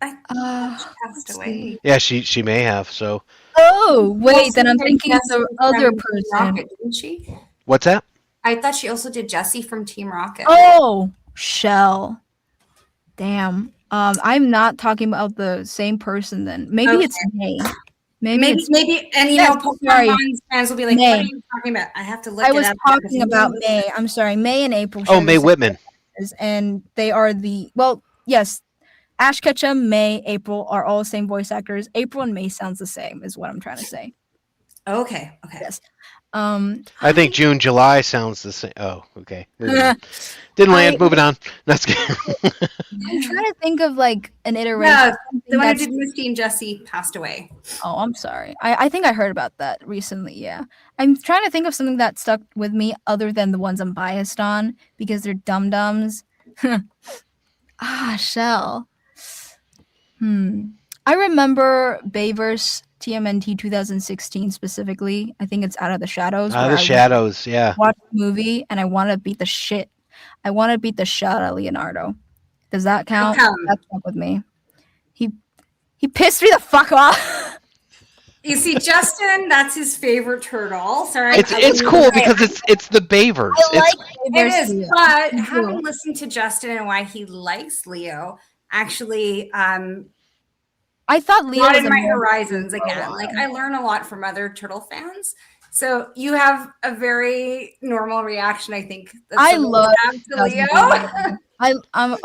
she passed away. Yeah, she may have. So. Oh wait, then I'm did thinking of Jessie the from other Team person. Rocket, didn't she? What's that? I thought she also did Jessie from Team Rocket. Oh, Shell. Damn. I'm not talking about the same person then. Maybe it's May. Maybe, And you Yes, know, Pokemon sorry. Minds fans will be like, May. "What are you talking about?" I have to look. I it was up talking about May. I'm sorry, May and April. Oh, share May the same Whitman. voices, and they are yes. Ash Ketchum, May, April are all the same voice actors. April and May sounds the same, is what I'm trying to say. Okay. Yes. I think June, July sounds the same. Oh, okay. Didn't land. Moving on. That's good. I'm trying to think of like an iteration. Yeah, of something the one who that's- did Misty and Jessie passed away. Oh, I'm sorry. I think I heard about that recently. Yeah. I'm trying to think of something that stuck with me other than the ones I'm biased on because they're dum-dums. Shell. I remember Bayverse TMNT 2016 specifically. I think it's Out of the Shadows. Out of the Shadows, yeah. Watch the movie and I want to beat the shit. I want to beat the shit out of Leonardo. Does that count? That's up with me. He pissed me the fuck off. You see, Justin, that's his favorite turtle. Sorry, It's cool because it's the Bayverse. It is, but having listened to Justin and why he likes Leo, actually, I thought Leo was in my horizons again. Like I learn a lot from other turtle fans. So you have a very normal reaction, I think. I love to Leo.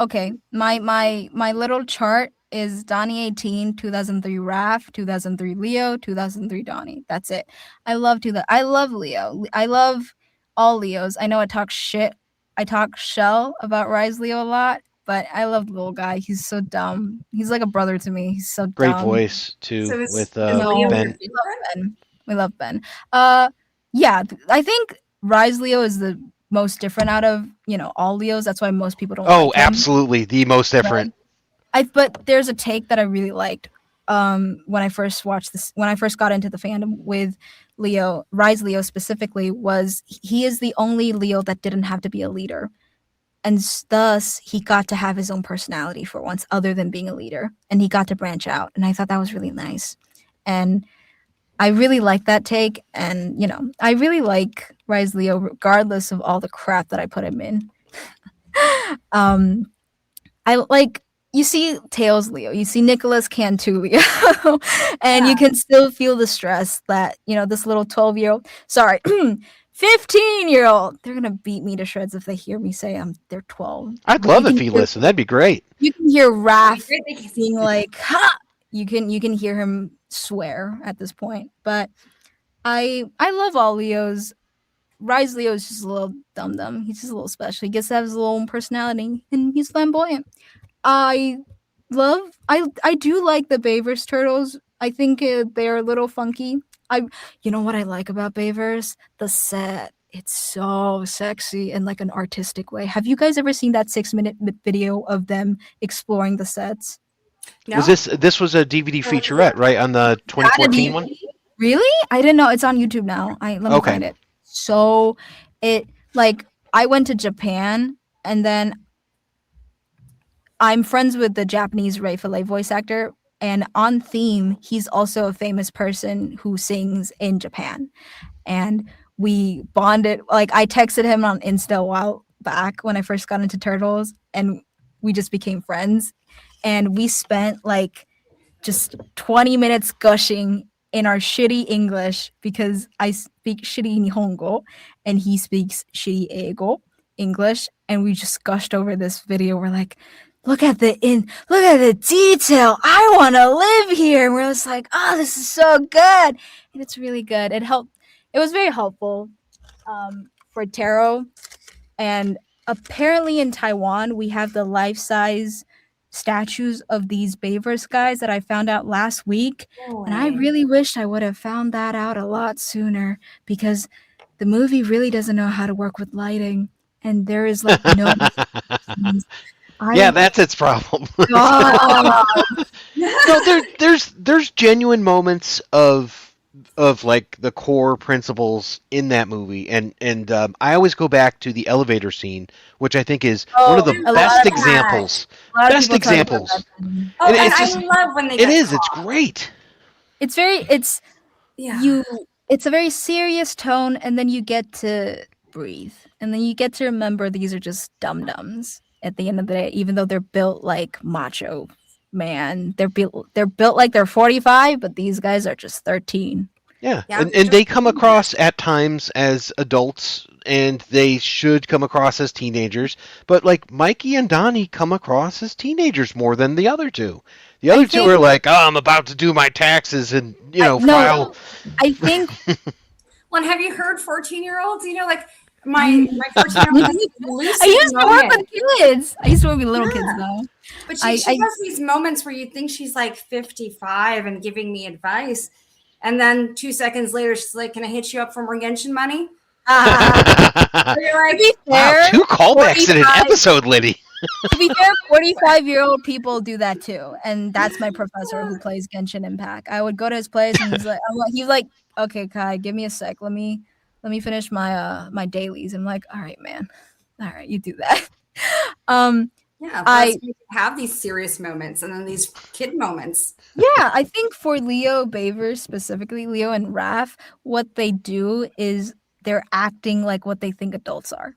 Okay. My little chart is Donnie 18, 2003 Raph, 2003 Leo, 2003 Donnie. That's it. I love Leo. I love all Leos. I know I talk shit. I talk shell about Rise Leo a lot, but I love the little guy. He's so dumb. He's like a brother to me. He's so Great dumb. voice too So with is No, Leo Ben. your we love favorite? Ben. We love Ben. Yeah, I think Rise Leo is the most different out of all Leos. That's why most people don't Oh, like him. absolutely, the most different. But there's a take that I really liked when I first watched this, when I first got into the fandom with Leo, Rise Leo specifically, was he is the only Leo that didn't have to be a leader. And thus, he got to have his own personality for once, other than being a leader. And he got to branch out. And I thought that was really nice. And I really like that take. And, I really like Rise Leo, regardless of all the crap that I put him in. I like, you see Tails Leo, you see Nicholas Cantu Leo, and you can still feel the stress that, this little 12-year-old, sorry, 15-year-old, they're going to beat me to shreds if they hear me say they're 12. I'd love if he listened. That'd be great. You can hear Raph being like, ha! You can hear him swear at this point. But I love all Leos. Rise Leo is just a little dum-dum. He's just a little special. He gets to have his own personality, and he's flamboyant. I do like the Bayverse turtles. I think they're a little funky. You know what I like about Bayverse? The set. It's so sexy in like an artistic way. Have you guys ever seen that 6-minute video of them exploring the sets? No? Was this was a DVD featurette, right, on the 2014 one? Really? I didn't know. It's on YouTube now. Let me find it. So I went to Japan, and then I'm friends with the Japanese Ray Fillet voice actor, and on theme, he's also a famous person who sings in Japan. And we bonded. Like, I texted him on Insta a while back when I first got into Turtles, and we just became friends. And we spent just 20 minutes gushing in our shitty English, because I speak shitty Nihongo and he speaks shitty Eigo English, and we just gushed over this video. We're like, look at the detail. I want to live here. And we're just like, oh, this is so good. And it's really good. It was very helpful for tarot. And apparently in Taiwan, we have the life-size statues of these Bayverse guys that I found out last week. And I really wish I would have found that out a lot sooner, because the movie really doesn't know how to work with lighting. And there is no... Yeah, that's its problem. No, there's genuine moments of the core principles in that movie, and I always go back to the elevator scene, which I think is one of the best examples. Best examples. Oh, and I love when they get It's caught. great. It's a very serious tone, and then you get to breathe, and then you get to remember these are just dum-dums at the end of the day, even though they're built like macho man. They're built like they're 45, but these guys are just 13. Yeah. And they come across at times as adults, and they should come across as teenagers, but Mikey and Donnie come across as teenagers more than the other two. The other two are like, oh, I'm about to do my taxes and file. I think. Well, have you heard 14-year-olds? My 14-year-old. I used to work with kids. I used to work with little kids though. But she has these moments where you think she's 55 and giving me advice, and then 2 seconds later she's like, "Can I hit you up for more Genshin money?" You're like, wow, 2 callbacks in an episode, Lydie. To be fair, 45-year-old people do that too, and that's my professor who plays Genshin Impact. I would go to his place, and he's like, "Okay, Kai, give me a sec. Let me finish my my dailies." I'm like, "All right, man. All right, you do that." I have these serious moments and then these kid moments. Yeah, I think for Leo Bayverse specifically, Leo and Raph, what they do is they're acting like what they think adults are.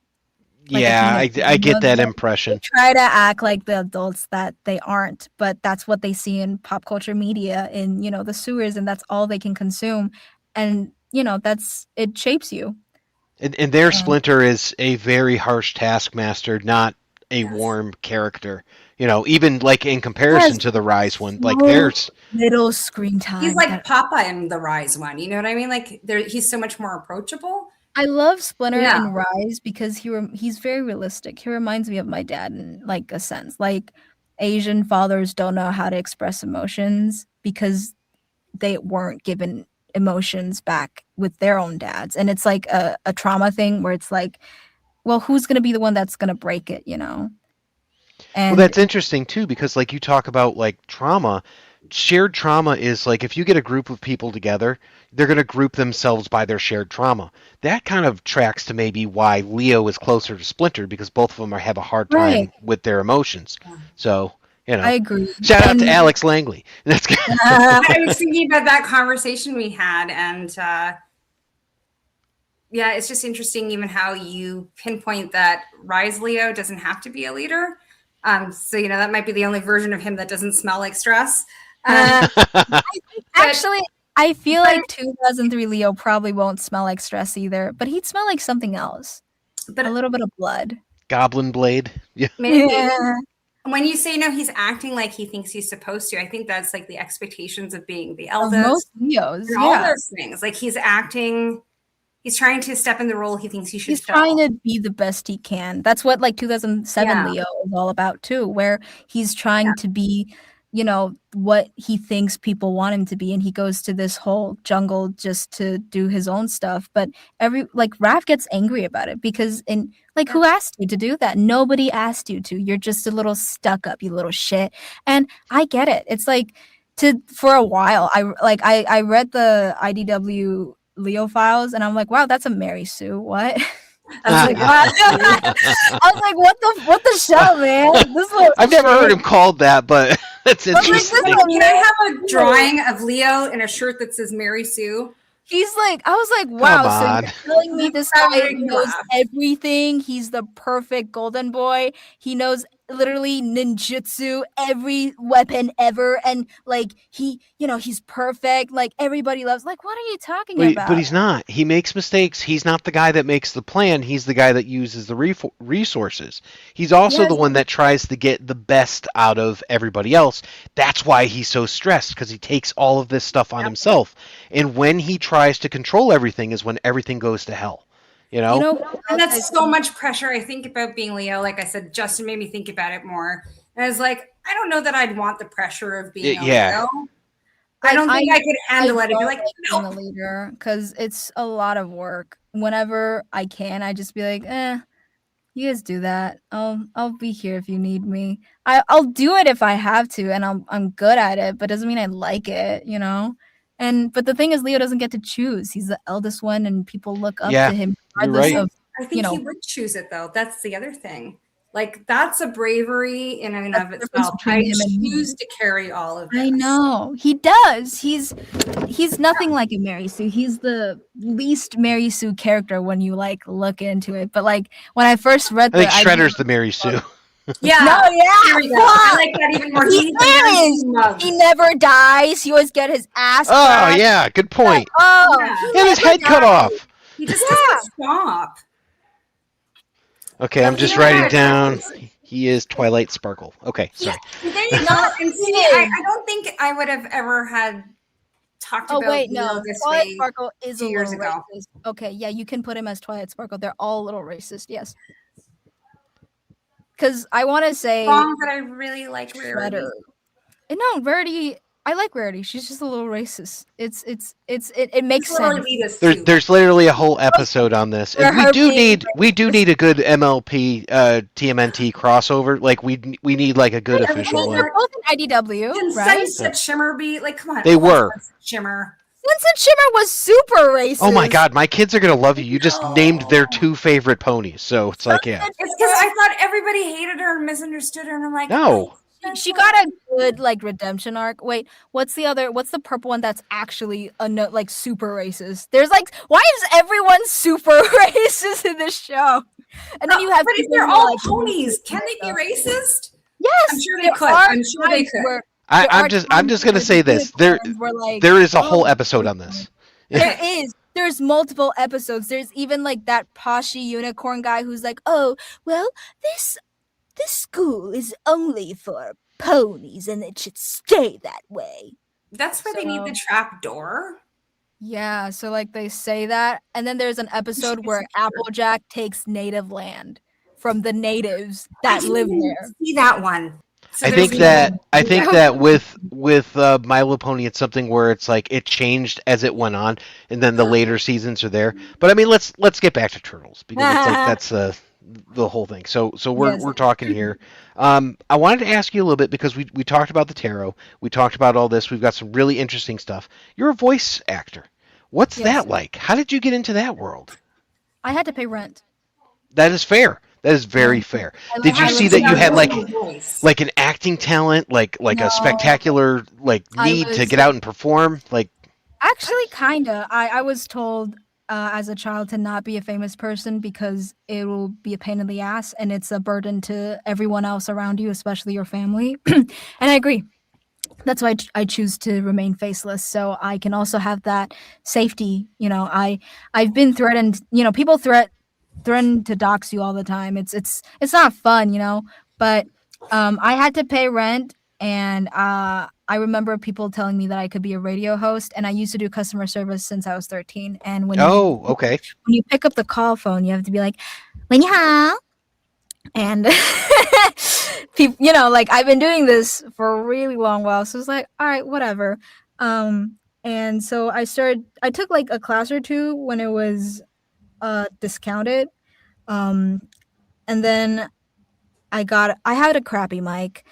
Yeah, I get that impression. They try to act like the adults that they aren't, but that's what they see in pop culture media, in the sewers, and that's all they can consume. And it shapes you. And their Splinter is a very harsh taskmaster, not a warm character. Even like in comparison to the Rise one, like there's little screen time. He's like Papa in the Rise one. You know what I mean? Like he's so much more approachable. I love Splinter and Rise because he's very realistic. He reminds me of my dad in like a sense. Like Asian fathers don't know how to express emotions because they weren't given emotions back with their own dads. And it's like a trauma thing where it's like, well, who's going to be the one that's going to break it, And well, that's interesting too, because like you talk about like trauma, shared trauma is like if you get a group of people together, they're going to group themselves by their shared trauma. That kind of tracks to maybe why Leo is closer to Splinter, because both of them have a hard time with their emotions. So, I agree. Shout out to Alex Langley. That's good. I was thinking about that conversation we had, and it's just interesting even how you pinpoint that Rise Leo doesn't have to be a leader. So, that might be the only version of him that doesn't smell like stress. Actually, I feel like 2003 Leo probably won't smell like stress either, but he'd smell like something else. But a little bit of blood. Goblin blade. Yeah. Maybe. When you say he's acting like he thinks he's supposed to, I think that's like the expectations of being the eldest. Most Leos, all those things. Like he's acting, he's trying to step in the role he thinks he should He's fill. trying to be the best he can. That's what like 2007 Leo is all about too, where he's trying to be, what he thinks people want him to be. And he goes to this whole jungle just to do his own stuff. But Raph gets angry about it because who asked you to do that? Nobody asked you to. You're just a little stuck up, you little shit. And I get it. It's like for a while, I read the IDW Leo files and I'm like, wow, that's a Mary Sue. What? I was like, what the shell, man? I've never heard him called that, but that's interesting. Can I have a drawing of Leo in a shirt that says Mary Sue? He's like, I was like, wow, so you're telling me this guy knows everything. He's the perfect golden boy. He knows literally ninjutsu, every weapon ever. And he's perfect. Like everybody loves, what are you talking about? But he's not. He makes mistakes. He's not the guy that makes the plan. He's the guy that uses the resources. He's also the one that tries to get the best out of everybody else. That's why he's so stressed, because he takes all of this stuff on himself. And when he tries to control everything is when everything goes to hell. And that's so much pressure. I think about being Leo. Like I said, Justin made me think about it more. And I was like, I don't know that I'd want the pressure of being a Leo. I don't think I could handle it. I'd be like, being a leader, because it's a lot of work. Whenever I can, I just be like, you guys do that. I'll be here if you need me. I'll do it if I have to, and I'm good at it, but doesn't mean I like it, But the thing is, Leo doesn't get to choose. He's the eldest one, and people look up to him. Right. I think he would choose it, though. That's the other thing. Like, that's a bravery in and of itself. I choose to carry all of this. I know. He does. He's nothing like a Mary Sue. He's the least Mary Sue character when you, look into it. But, when I first read I think Shredder's the Mary Sue. Yeah. I like that even more. He never dies. He always get his ass cracked. Oh, yeah. Good point. He had his head cut off. He just doesn't stop. Okay, I'm just writing down. He is Twilight Sparkle. Okay, sorry. Yeah. There you go. And see, I don't think I would have ever had talked about this Twilight way Sparkle is 2 years ago. Racist. Okay, yeah, you can put him as Twilight Sparkle. They're all a little racist, yes. Because I want to say... Song that I really like Rarity. No, Rarity... I like Rarity. She's just a little racist. It makes sense. There's literally a whole episode on this, and we do need a good MLP TMNT crossover. We need a good official one. They're both in IDW, Can right? Sunset Shimmer be come on? They were. Shimmer. Sunset Shimmer was super racist. Oh my god, my kids are gonna love you. You just named their 2 favorite ponies, so it's yeah. It's because I thought everybody hated her and misunderstood her, and I'm like, no. She got a good redemption arc. Wait, what's the purple one that's actually super racist? There's why is everyone super racist in this show? And then you have but if they're all ponies, can they be racist? Yes, I'm sure they could. I'm sure they could. I'm just gonna say this. There is a whole episode on this. There is. There's multiple episodes. There's even that poshy unicorn guy who's oh, well, this this school is only for ponies and it should stay that way. That's where they need the trap door. Yeah, so like they say that, and then there's an episode where Applejack takes native land from the natives that live there. See that one. So I think that with My Little Pony, it's something where it's like it changed as it went on, and then the later seasons are there. But I mean, let's get back to Turtles because it's like that's the whole thing. So we're talking here. I wanted to ask you a little bit because we talked about the tarot, we talked about all this. We've got some really interesting stuff. You're a voice actor. What's that like? How did you get into that world? I had to pay rent. That is fair. That is very fair. Did you see that you had like an acting talent, like a spectacular need to get out and perform? Like, actually, kinda. I was told as a child to not be a famous person because it will be a pain in the ass and it's a burden to everyone else around you, especially your family. And I agree. That's why I choose to remain faceless, so I can also have that safety. You know, I've been threatened. You know, people threaten to dox you all the time. It's not fun, you know. But I had to pay rent, and I remember people telling me that I could be a radio host, and I used to do customer service since I was 13. And when you pick up the call phone, you have to be like, 喂你好. And people, you know, like I've been doing this for a really long while, so it's like, all right, whatever. And so I took like a class or two when it was discounted. And then I had a crappy mic.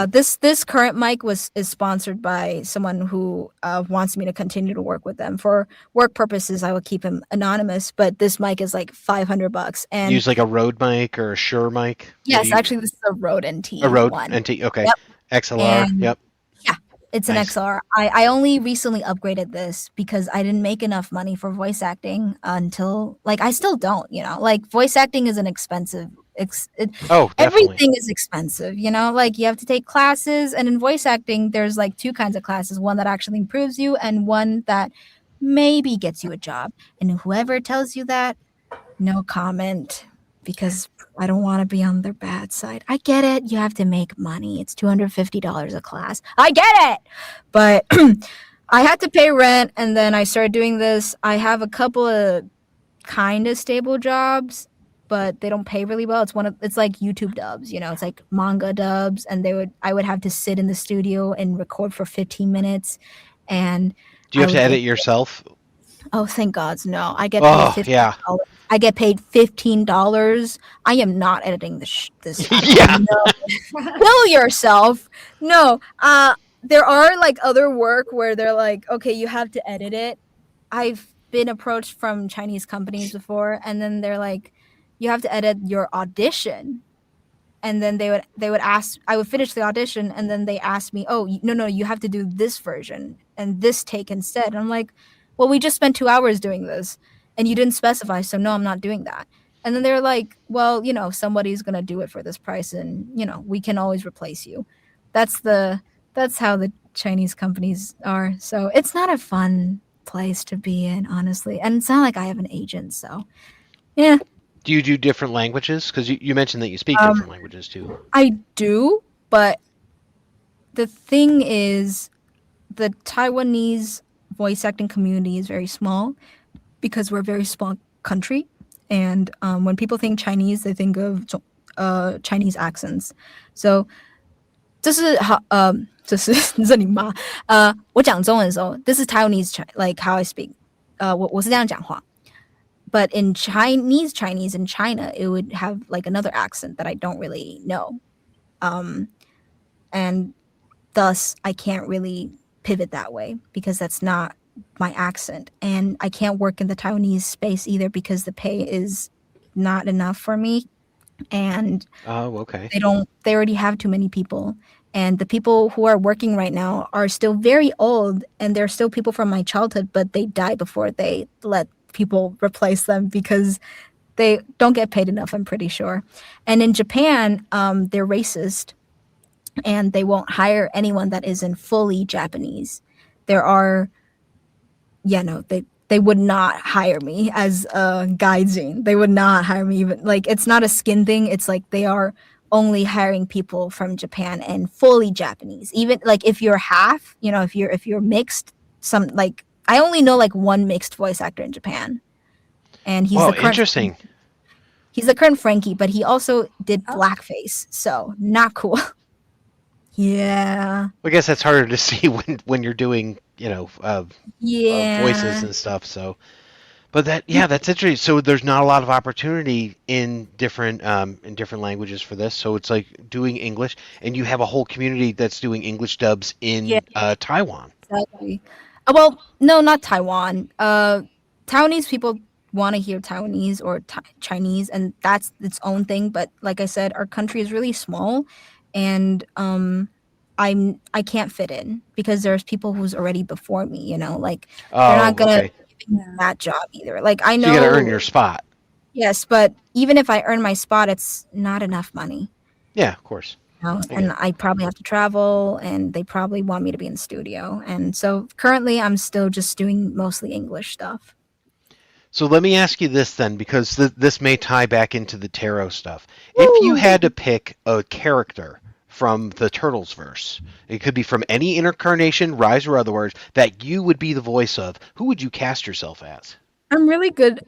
This current mic is sponsored by someone who wants me to continue to work with them. For work purposes, I will keep him anonymous, but this mic is like $500. And use like a Rode mic or a Shure mic? Yes, actually this is a Rode NT. A Rode one. NT, okay. Yep. XLR, yep. Yeah, it's an XLR. I only recently upgraded this because I didn't make enough money for voice acting until, like, I still don't, you know, like voice acting is an expensive everything is expensive, you know, like you have to take classes, and in voice acting there's like two kinds of classes, one that actually improves you and one that maybe gets you a job. And whoever tells you that, no comment, because I don't want to be on their bad side. I get it, you have to make money, it's $250 a class, I get it, but I had to pay rent, and then I started doing this. I have a couple of kind of stable jobs, but they don't pay really well. It's like YouTube dubs, you know, it's like manga dubs, and I would have to sit in the studio and record for 15 minutes. And do you have to edit yourself? Oh, thank God, no. I get paid $15. Yeah. I get paid $15. I am not editing this. Yeah. Kill yourself. No. There are like other work where they're like, okay, you have to edit it. I've been approached from Chinese companies before, and then they're like, you have to edit your audition. And then they would ask, I would finish the audition, and then they ask me, oh, no, you have to do this version and this take instead. And I'm like, well, we just spent 2 hours doing this and you didn't specify, so no, I'm not doing that. And then they're like, well, you know, somebody's going to do it for this price, and, you know, we can always replace you. That's how the Chinese companies are. So it's not a fun place to be in, honestly. And it's not like I have an agent, so yeah. Do you do different languages? Because you mentioned that you speak different languages too. I do, but the thing is, the Taiwanese voice acting community is very small because we're a very small country. And when people think Chinese, they think of Chinese accents. So 这是你妈我讲中文的时候 this is Taiwanese, like how I speak. 我是这样讲话。But in Chinese in China, it would have like another accent that I don't really know. And thus, I can't really pivot that way because that's not my accent. And I can't work in the Taiwanese space either because the pay is not enough for me. And they already have too many people. And the people who are working right now are still very old, and they're still people from my childhood, but they die before they let people replace them because they don't get paid enough, I'm pretty sure. And in Japan, they're racist, and they won't hire anyone that isn't fully Japanese. There are, they would not hire me as a gaijin. They would not hire me even, like, it's not a skin thing. It's like they are only hiring people from Japan and fully Japanese. Even like if you're half, you know, if you're mixed, some like I only know like one mixed voice actor in Japan, and he's the current interesting. He's the current Frankie, but he also did blackface, so not cool. Yeah. I guess that's harder to see when you're doing, voices Yeah. and stuff. So, but that's interesting. So there's not a lot of opportunity in different languages for this. So it's like doing English, and you have a whole community that's doing English dubs in Taiwan. Exactly. Well, no, not Taiwan. Taiwanese people want to hear Taiwanese or Chinese, and that's its own thing. But like I said, our country is really small, and I can't fit in because there's people who's already before me. You know, like they're not gonna give me that job either. Like I know So you got to earn your spot. Yes, but even if I earn my spot, it's not enough money. Yeah, of course. And I probably have to travel, and they probably want me to be in the studio. And so currently I'm still just doing mostly English stuff. So let me ask you this then, because this may tie back into the tarot stuff. If you had to pick a character from the Turtles verse, it could be from any incarnation, rise or otherwise, that you would be the voice of, who would you cast yourself as? I'm really good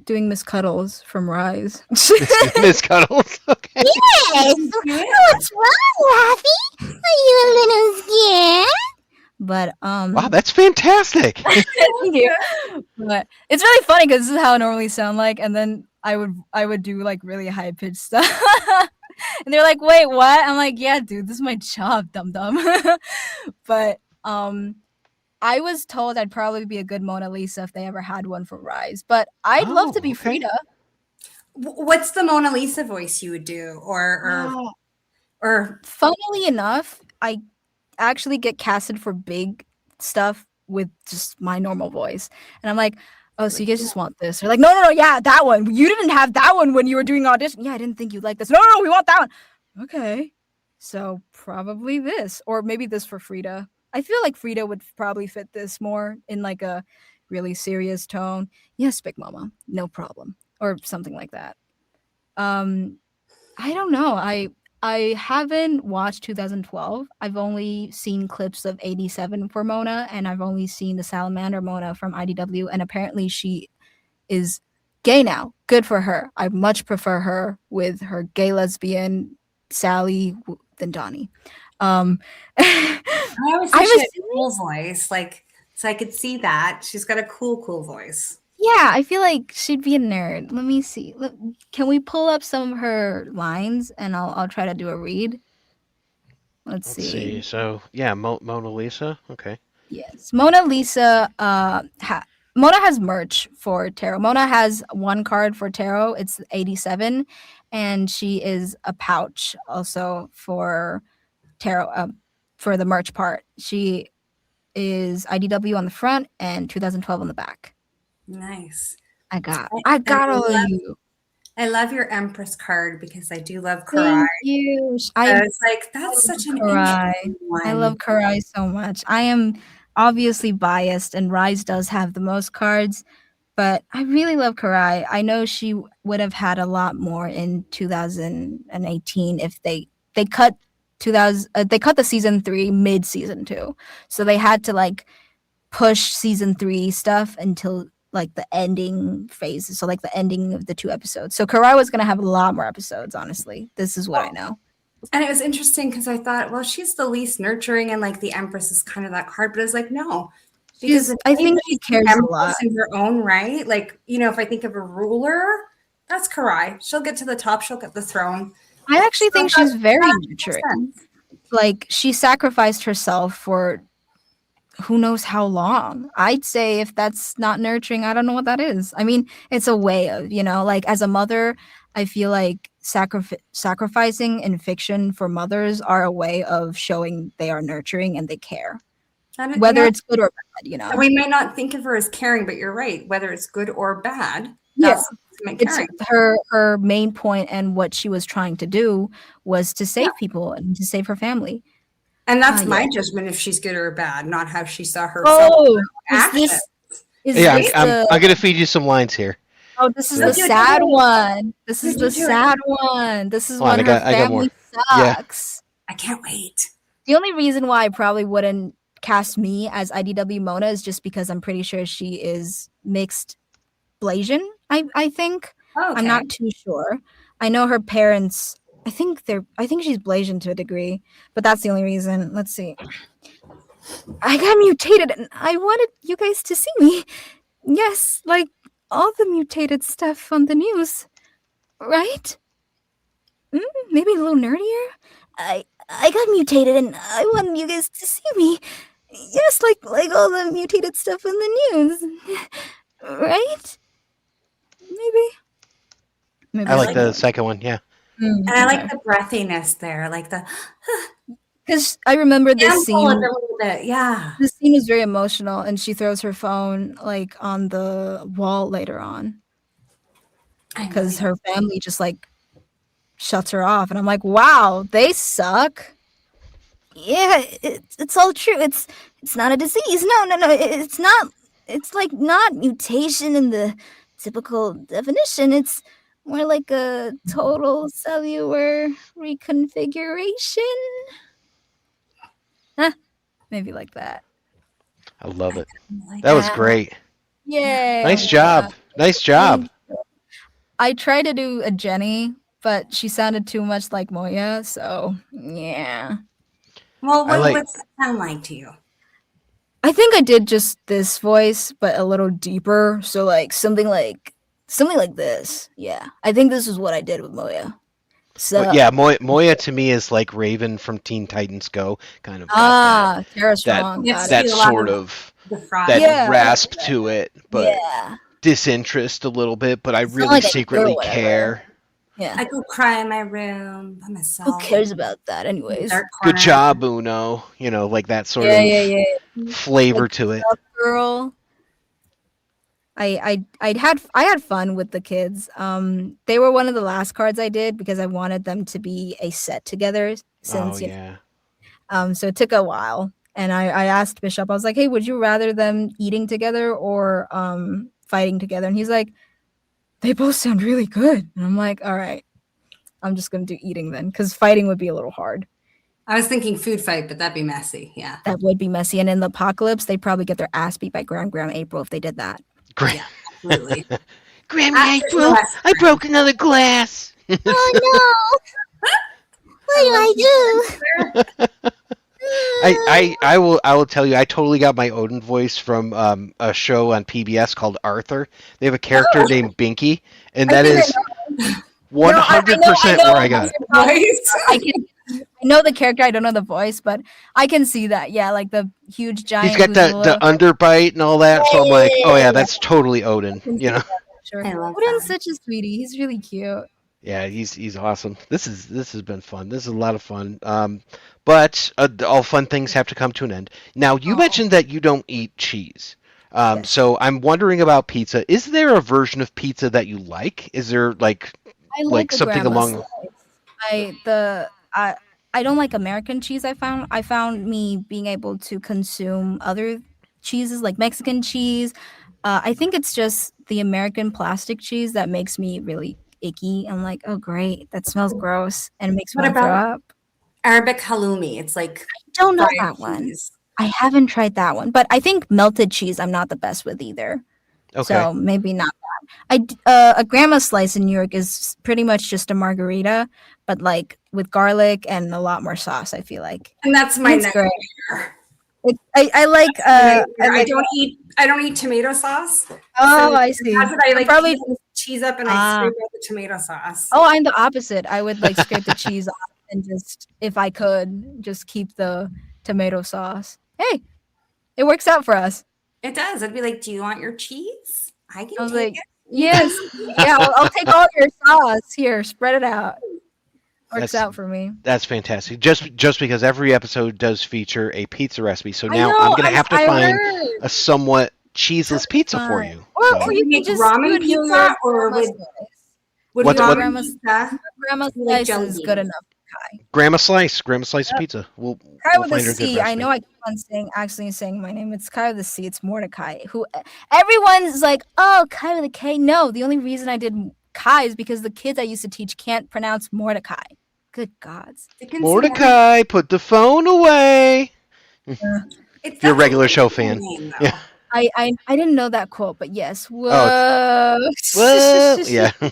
doing Miss Cuddles from Rise. Miss Cuddles? Okay. Yes! What's wrong, Laffy? Are you a little scared? But Wow, that's fantastic. Thank you. But it's really funny because this is how I normally sound like, and then I would do like really high pitched stuff. And they're like, wait, what? I'm like, yeah, dude, this is my job, dum dum. But I was told I'd probably be a good Mona Lisa if they ever had one for Rise. But I'd love to be Frida. What's the Mona Lisa voice you would do? Or funnily enough, I actually get casted for big stuff with just my normal voice. And I'm like, oh, so you guys just want this? They're like, no, yeah, that one. You didn't have that one when you were doing audition. Yeah, I didn't think you'd like this. No, we want that one. Okay. So probably this, or maybe this for Frida. I feel like Frida would probably fit this more in like a really serious tone. Yes, Big Mama, no problem, or something like that. I don't know. I haven't watched 2012. I've only seen clips of 87 for Mona, and I've only seen the Salamander Mona from IDW, and apparently she is gay now. Good for her. I much prefer her with her gay lesbian Sally than Donnie. I always think she had a cool voice, like, so I could see that. She's got a cool voice. Yeah, I feel like she'd be a nerd. Let me see. Can we pull up some of her lines, and I'll try to do a read? Let's see. So yeah, Mona Lisa. Okay. Yes, Mona Lisa. Mona has merch for tarot. Mona has one card for tarot. It's 87, and she is a pouch also for tarot. For the merch part, she is IDW on the front and 2012 on the back. Nice. I got all of you. I love your Empress card because I do love Karai. Thank you. I was like, that's such an interesting one. I love Karai so much. I am obviously biased, and Rise does have the most cards, but I really love Karai. I know she would have had a lot more in 2018 if they cut they cut the season 3 mid season 2, so they had to like push season 3 stuff until like the ending phase, so like the ending of the 2 episodes. So Karai was gonna have a lot more episodes. Honestly, this is what I know. And it was interesting because I thought, well, she's the least nurturing, and like the Empress is kind of that card. But I was like, no, because I think she cares a lot in her own right. Like, you know, if I think of a ruler, that's Karai. She'll get to the top. She'll get the throne. I actually think she's very nurturing. Like, she sacrificed herself for who knows how long. I'd say if that's not nurturing, I don't know what that is. I mean, it's a way of, you know, like as a mother, I feel like sacrificing in fiction for mothers are a way of showing they are nurturing and they care. Whether it's good or bad, you know. We may not think of her as caring, but you're right. Whether it's good or bad, yes. It's her main point, and what she was trying to do was to save people and to save her family. And that's my judgment if she's good or bad, not how she saw herself. Oh, I'm going to feed you some lines here. Oh, this is Yeah. the Do it, sad do it. one. This is Do the it. sad one. This is Hold on, when I her got more. family Yeah. sucks. I can't wait. The only reason why I probably wouldn't cast me as IDW Mona is just because I'm pretty sure she is mixed Blasian, I think. Oh, okay. I'm not too sure. I know her parents, I think she's Blasian to a degree, but that's the only reason. Let's see. I got mutated and I wanted you guys to see me. Yes, like all the mutated stuff on the news. Right? Maybe a little nerdier? I got mutated and I wanted you guys to see me. Yes, like all the mutated stuff in the news. Right? Maybe I like the second one. Yeah. And I like the breathiness there, like the because I remember this ample a scene. little bit. Yeah. This scene is very emotional, and she throws her phone like on the wall later on because her family just like shuts her off, and I'm like, wow, they suck. Yeah, it's all true. It's not a disease. No, it's not. It's like not mutation in the typical definition. It's more like a total cellular reconfiguration. Maybe like that. I love it. That was great. Yeah. Nice job. Nice job. I tried to do a Jenny, but she sounded too much like Moya, so yeah. Well, what's that sound like to you? I think I did just this voice, but a little deeper. So like something like this. Yeah. I think this is what I did with Moya. So But yeah, Moya to me is like Raven from Teen Titans Go, kind of. Got Tara Strong. that sort of that rasp to it, but yeah. disinterest a little bit. But I really like a secretly girl, whatever. care. Yeah. I go cry in my room by myself. Who cares about that, anyways? Good job, Uno. You know, like that sort of flavor like, to it. Girl. I had fun with the kids. They were one of the last cards I did because I wanted them to be a set together. Since so it took a while, and I asked Bishop. I was like, "Hey, would you rather them eating together or fighting together?" And he's like, "They both sound really good." And I'm like, "All right, I'm just gonna do eating then, because fighting would be a little hard." I was thinking food fight, but that'd be messy. Yeah, that would be messy. And in the apocalypse, they'd probably get their ass beat by Grandma April if they did that. Yeah, absolutely. Grandma April, I broke another glass. Oh no! What do I do? I will tell you, I totally got my Odin voice from a show on PBS called Arthur. They have a character named Binky, and that is 100% where I got it. I know the character, I don't know the voice, but I can see that. Yeah, like the huge giant. He's got the underbite and all that, so I'm like, oh yeah, that's totally Odin. You know. Sure. Odin's such a sweetie. He's really cute. Yeah, he's awesome. This has been fun. This is a lot of fun. But all fun things have to come to an end. Now, you mentioned that you don't eat cheese. Yes. So I'm wondering about pizza. Is there a version of pizza that you like? Is there like something along? I don't like American cheese. I found me being able to consume other cheeses like Mexican cheese. I think it's just the American plastic cheese that makes me really icky. I'm like, oh great, that smells gross, and it makes me want to throw up. Arabic halloumi. It's like I don't know that one. I haven't tried that one, but I think melted cheese I'm not the best with either. Okay. So maybe not that. A grandma slice in New York is pretty much just a margarita, but like with garlic and a lot more sauce, I feel like. And that's my nightmare. I don't eat tomato sauce. Oh, so I see. That's what I like. Probably cheese up and I scrape out the tomato sauce. Oh, I'm the opposite. I would like scrape the cheese off and just, if I could, just keep the tomato sauce. Hey, it works out for us. It does. I'd be like, "Do you want your cheese? I was like, it. Yes. Yeah, I'll take all your sauce. Here, spread it out. Works out for me. That's fantastic. Just because every episode does feature a pizza recipe, so now I'm gonna have to find a somewhat cheeseless pizza for you. Or you can just ramen pizza, or would grandma's slice is good enough. Grandma Slice of pizza. Kai We'll with a find her good C. I recipe. know I keep on saying my name. It's Kai with a C. It's Mordecai. Who everyone's like, oh, Kai with a K. No, the only reason I did Kai is because the kids I used to teach can't pronounce Mordecai. Good gods. Mordecai, put the phone away. It's You're a regular that's show cool fan. name, though. Yeah. I didn't know that quote, but yes. Whoa. Whoa. Yeah. All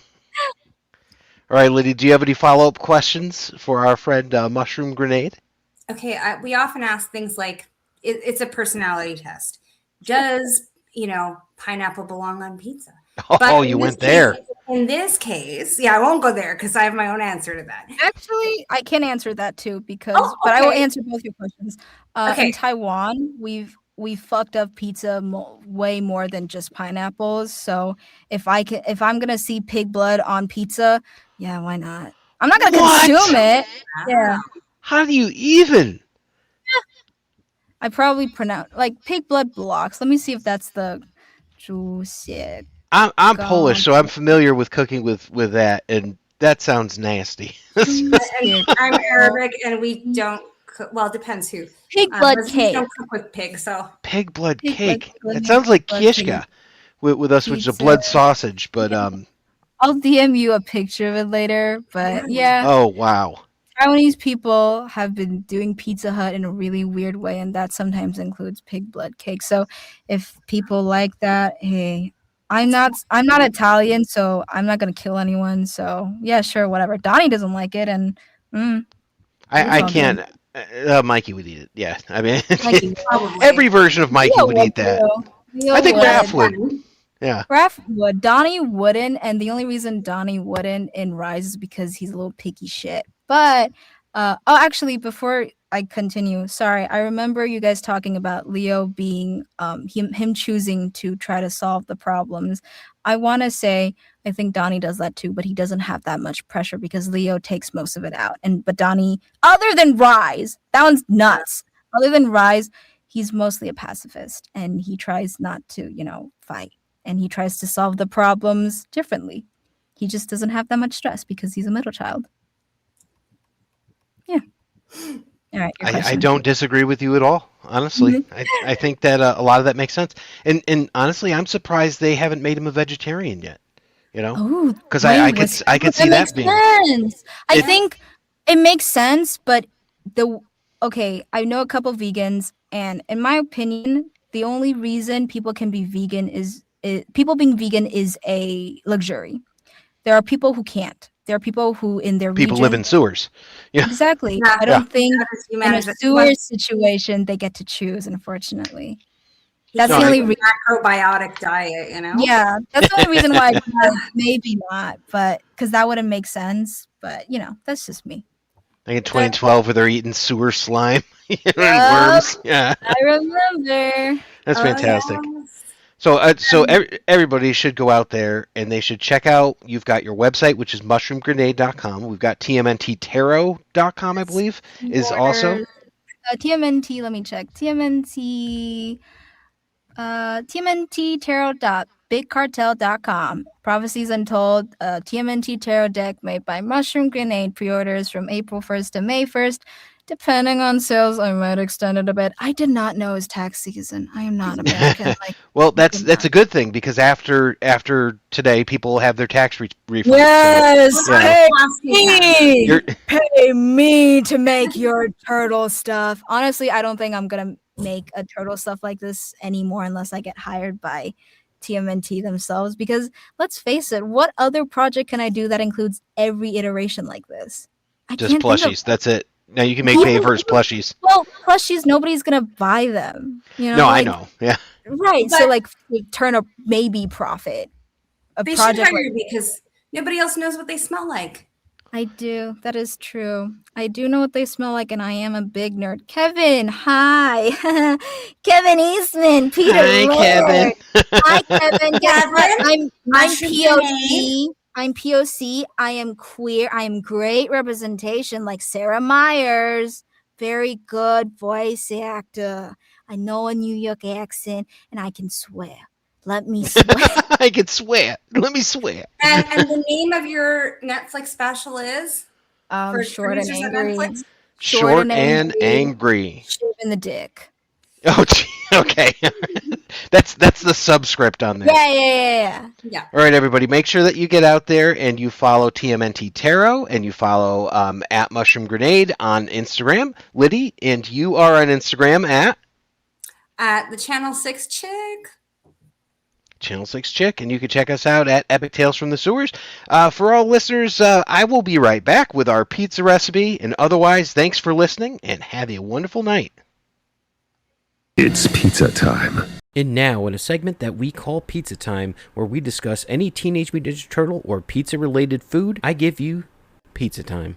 right, Lydie, do you have any follow-up questions for our friend Mushroom Grenade? Okay, we often ask things like, it's a personality test. Does, pineapple belong on pizza? Oh, you went there. In this case, yeah, I won't go there because I have my own answer to that. Actually, I can answer that too because, Oh, but I will okay. answer both your questions. Okay. In Taiwan, we fucked up pizza way more than just pineapples. So if I'm gonna see pig blood on pizza, yeah, why not? I'm not gonna consume it. Yeah, How do you even? I probably pronounce like pig blood blocks. Let me see if that's the 猪血 I'm Polish, so I'm familiar with cooking with that, and that sounds nasty. And I'm Arabic, and we don't cook. Well, it depends who. Pig blood We cake. don't cook with pig, so. Pig blood Pig cake. blood It sounds like blood kishka with us, which is a Pizza. blood sausage, but I'll DM you a picture of it later. But yeah. Oh wow. Taiwanese people have been doing Pizza Hut in a really weird way, and that sometimes includes pig blood cake. So if people like that, hey, I'm not Italian, so I'm not gonna kill anyone. So yeah, sure, whatever. Donnie doesn't like it, and I all can't. Mikey would eat it. Yeah, I mean, Mikey Probably. every version of Mikey Leo would eat that. Leo I think would. Raph would. Yeah. Raph would. Donnie wouldn't, and the only reason Donnie wouldn't in Rise is because he's a little picky shit. But actually, before I continue, sorry, I remember you guys talking about Leo being him choosing to try to solve the problems. I want to say I think Donnie does that too, but he doesn't have that much pressure because Leo takes most of it out. But Donnie, other than Rise, that one's nuts. Other than Rise, he's mostly a pacifist, and he tries not to, fight. And he tries to solve the problems differently. He just doesn't have that much stress because he's a middle child. Yeah. All right. I don't disagree with you at all. Honestly, I think that a lot of that makes sense. And honestly, I'm surprised they haven't made him a vegetarian yet. Because I could see that being. Sense. I think it makes sense, but I know a couple vegans, and in my opinion, the only reason people can be vegan is people being vegan is a luxury. There are people who can't. There are people who in their people region, live in sewers. Yeah. Exactly. Yeah. I don't think in a Humanity. sewer situation they get to choose, unfortunately. That's No, the only reason. Macrobiotic diet, Yeah, that's the only reason why maybe not, but because that wouldn't make sense. But that's just me. Like in 2012, where they're eating sewer slime and Yep. worms. Yeah, I remember. that's fantastic. Yeah. So everybody should go out there and they should check out. You've got your website, which is mushroomgrenade.com. We've got TMNT I believe, is also. TMNT. Let me check. TMNT. TMNT Tarot.bigcartel.com. Prophecies Untold. TMNT Tarot deck made by Mushroom Grenade. Pre-orders from April 1st to May 1st. Depending on sales, I might extend it a bit. I did not know it was tax season. I am not American. Well, that's a good thing because after today, people will have their tax refunds. Yes, So, yeah. pay me to make your turtle stuff. Honestly, I don't think I'm gonna make a turtle stuff like this anymore unless I get hired by TMNT themselves. Because let's face it, what other project can I do that includes every iteration like this? Just plushies. That's it. Now you can make favors plushies. Well, plushies, nobody's gonna buy them. No, I know. Yeah. Right. But, so turn a maybe profit. They should hire you because nobody else knows what they smell like. I do. That is true. I do know what they smell like, and I am a big nerd. Kevin, hi. Kevin Eastman, Peter. Hi, Kevin. Hi, Kevin. Guess what? I'm Mushroom POC. I'm POC. I am queer. I am great representation, like Sarah Myers. Very good voice actor. I know a New York accent, and I can swear. Let me swear. I can swear. Let me swear. And the name of your Netflix special is? For Short and producers at angry. Netflix? Short and angry. Shaving the dick. Oh, gee, okay. That's the subscript on there. Yeah. All right, everybody, make sure that you get out there and you follow TMNT Tarot and you follow at Mushroom Grenade on Instagram. Lyddie, and you are on Instagram At the Chanel6 chick. Chanel6 Chick, and you can check us out at Epic Tales from the Sewers. For all listeners, I will be right back with our pizza recipe, and otherwise, thanks for listening, and have a wonderful night. It's pizza time. And now, in a segment that we call Pizza Time, where we discuss any Teenage Mutant Ninja Turtle or pizza-related food, I give you Pizza Time.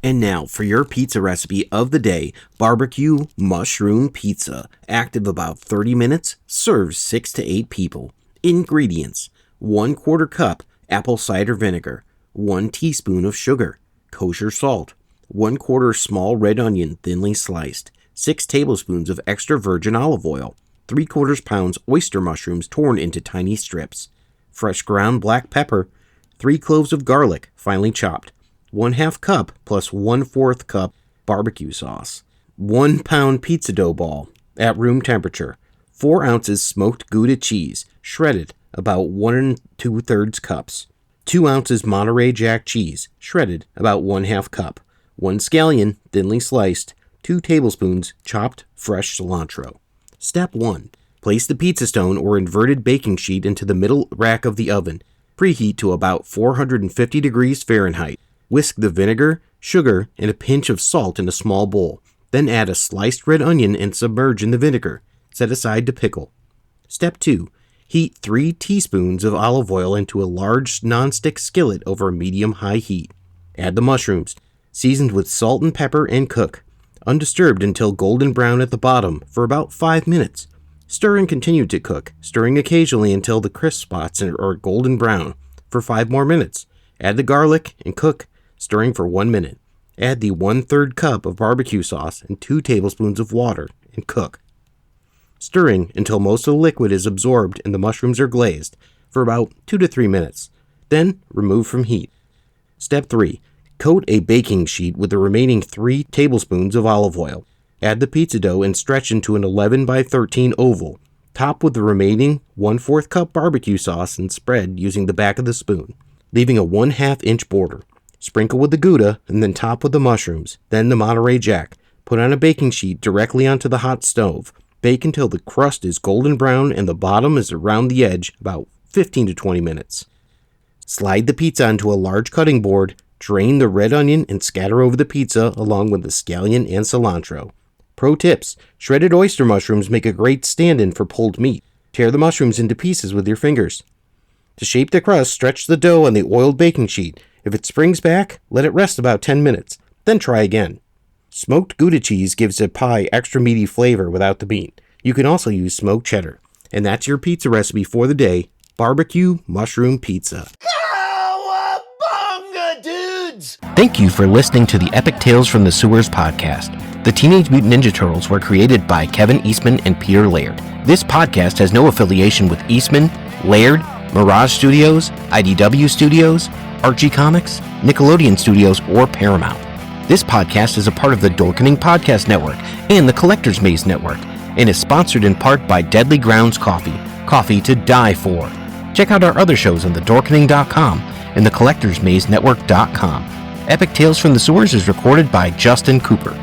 And now, for your pizza recipe of the day, barbecue mushroom pizza. Active about 30 minutes, serves 6 to 8 people. Ingredients: 1/4 cup apple cider vinegar, 1 teaspoon of sugar, kosher salt, 1/4 small red onion thinly sliced, 6 tablespoons of extra virgin olive oil, 3/4 pounds oyster mushrooms torn into tiny strips, fresh ground black pepper, 3 cloves of garlic finely chopped, 1/2 cup plus 1/4 cup barbecue sauce, 1 pound pizza dough ball at room temperature, 4 ounces smoked Gouda cheese, shredded, about 1 2/3 cups, 2 ounces Monterey Jack cheese, shredded, about 1/2 cup, 1 scallion, thinly sliced, 2 tablespoons chopped fresh cilantro. Step 1. Place the pizza stone or inverted baking sheet into the middle rack of the oven. Preheat to about 450 degrees Fahrenheit. Whisk the vinegar, sugar, and a pinch of salt in a small bowl. Then add a sliced red onion and submerge in the vinegar. Set aside to pickle. Step 2. Heat 3 teaspoons of olive oil into a large nonstick skillet over a medium-high heat. Add the mushrooms, seasoned with salt and pepper, and cook, undisturbed until golden brown at the bottom, for about 5 minutes. Stir and continue to cook, stirring occasionally until the crisp spots are golden brown, for 5 more minutes. Add the garlic and cook, stirring for 1 minute. Add the 1/3 cup of barbecue sauce and 2 tablespoons of water, and cook, stirring until most of the liquid is absorbed and the mushrooms are glazed, for about 2 to 3 minutes. Then remove from heat. Step 3. Coat a baking sheet with the remaining 3 tablespoons of olive oil. Add the pizza dough and stretch into an 11 by 13 oval. Top with the remaining 1/4 cup barbecue sauce and spread using the back of the spoon, leaving a 1/2 inch border. Sprinkle with the Gouda and then top with the mushrooms, then the Monterey Jack. Put on a baking sheet directly onto the hot stove. Bake until the crust is golden brown and the bottom is around the edge, about 15 to 20 minutes. Slide the pizza onto a large cutting board, drain the red onion and scatter over the pizza along with the scallion and cilantro. Pro tips: shredded oyster mushrooms make a great stand-in for pulled meat. Tear the mushrooms into pieces with your fingers. To shape the crust, stretch the dough on the oiled baking sheet. If it springs back, let it rest about 10 minutes, then try again. Smoked Gouda cheese gives a pie extra meaty flavor without the meat. You can also use smoked cheddar. And that's your pizza recipe for the day: barbecue mushroom pizza. Cowabunga, dudes! Thank you for listening to the Epic Tales from the Sewers podcast. The Teenage Mutant Ninja Turtles were created by Kevin Eastman and Peter Laird. This podcast has no affiliation with Eastman, Laird, Mirage Studios, IDW Studios, Archie Comics, Nickelodeon Studios, or Paramount. This podcast is a part of the Dorkening Podcast Network and the Collector's Maze Network, and is sponsored in part by Deadly Grounds Coffee, coffee to die for. Check out our other shows on thedorkening.com and thecollectorsmazenetwork.com. Epic Tales from the Sewers is recorded by Justin Cooper.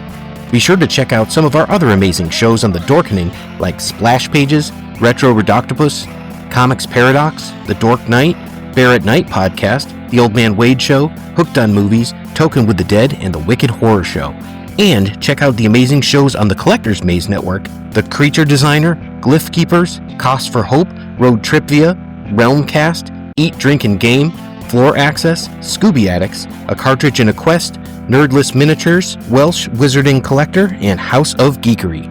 Be sure to check out some of our other amazing shows on the Dorkening, like Splash Pages, Retro Redoctopus, Comics Paradox, The Dork Knight, Bear at Night Podcast, The Old Man Wade Show, Hooked on Movies, Token with the Dead, and The Wicked Horror Show. And check out the amazing shows on the Collector's Maze Network: The Creature Designer, Glyph Keepers, Cost for Hope, Road Tripvia, Realmcast, Eat, Drink, and Game, Floor Access, Scooby Addicts, A Cartridge and a Quest, Nerdless Miniatures, Welsh Wizarding Collector, and House of Geekery.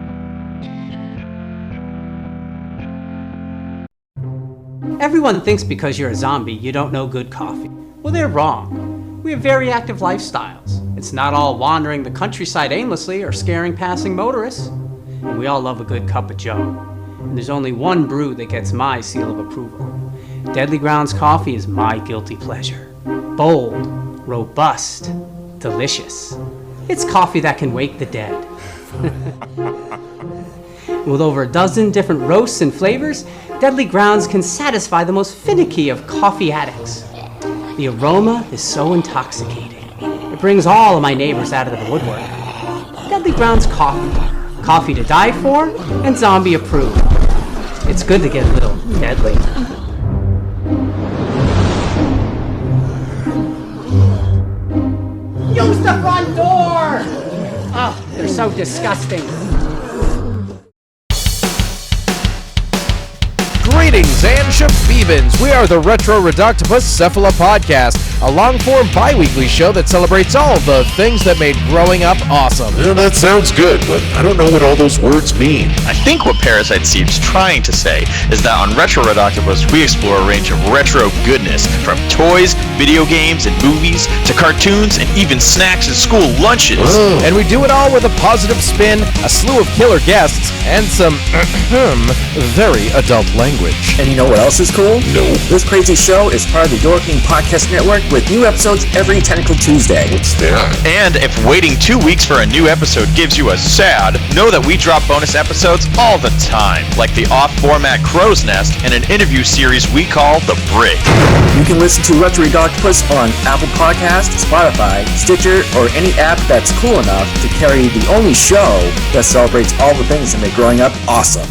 Everyone thinks because you're a zombie, you don't know good coffee. Well, they're wrong. We have very active lifestyles. It's not all wandering the countryside aimlessly or scaring passing motorists. And we all love a good cup of joe. And there's only one brew that gets my seal of approval. Deadly Grounds Coffee is my guilty pleasure. Bold, robust, delicious. It's coffee that can wake the dead. With over a dozen different roasts and flavors, Deadly Grounds can satisfy the most finicky of coffee addicts. The aroma is so intoxicating. It brings all of my neighbors out of the woodwork. Deadly Grounds coffee. Coffee to die for and zombie approved. It's good to get a little deadly. Use the front door! Oh, they're so disgusting. Greetings and shabebans! We are the Retro Reductibus Cephala Podcast, a long-form bi-weekly show that celebrates all the things that made growing up awesome. Yeah, that sounds good, but I don't know what all those words mean. I think what Parasite Steve's trying to say is that on Retro Reductibus we explore a range of retro goodness, from toys, video games, and movies, to cartoons, and even snacks and school lunches. Oh. And we do it all with a positive spin, a slew of killer guests, and some very adult language. And you know what else is cool? No. This crazy show is part of the Your King Podcast Network with new episodes every technical Tuesday. What's that? And if waiting 2 weeks for a new episode gives you a sad, know that we drop bonus episodes all the time, like the off-format Crow's Nest and an interview series we call The Brig. You can listen to Retro Octopus on Apple Podcasts, Spotify, Stitcher, or any app that's cool enough to carry the only show that celebrates all the things that make growing up awesome.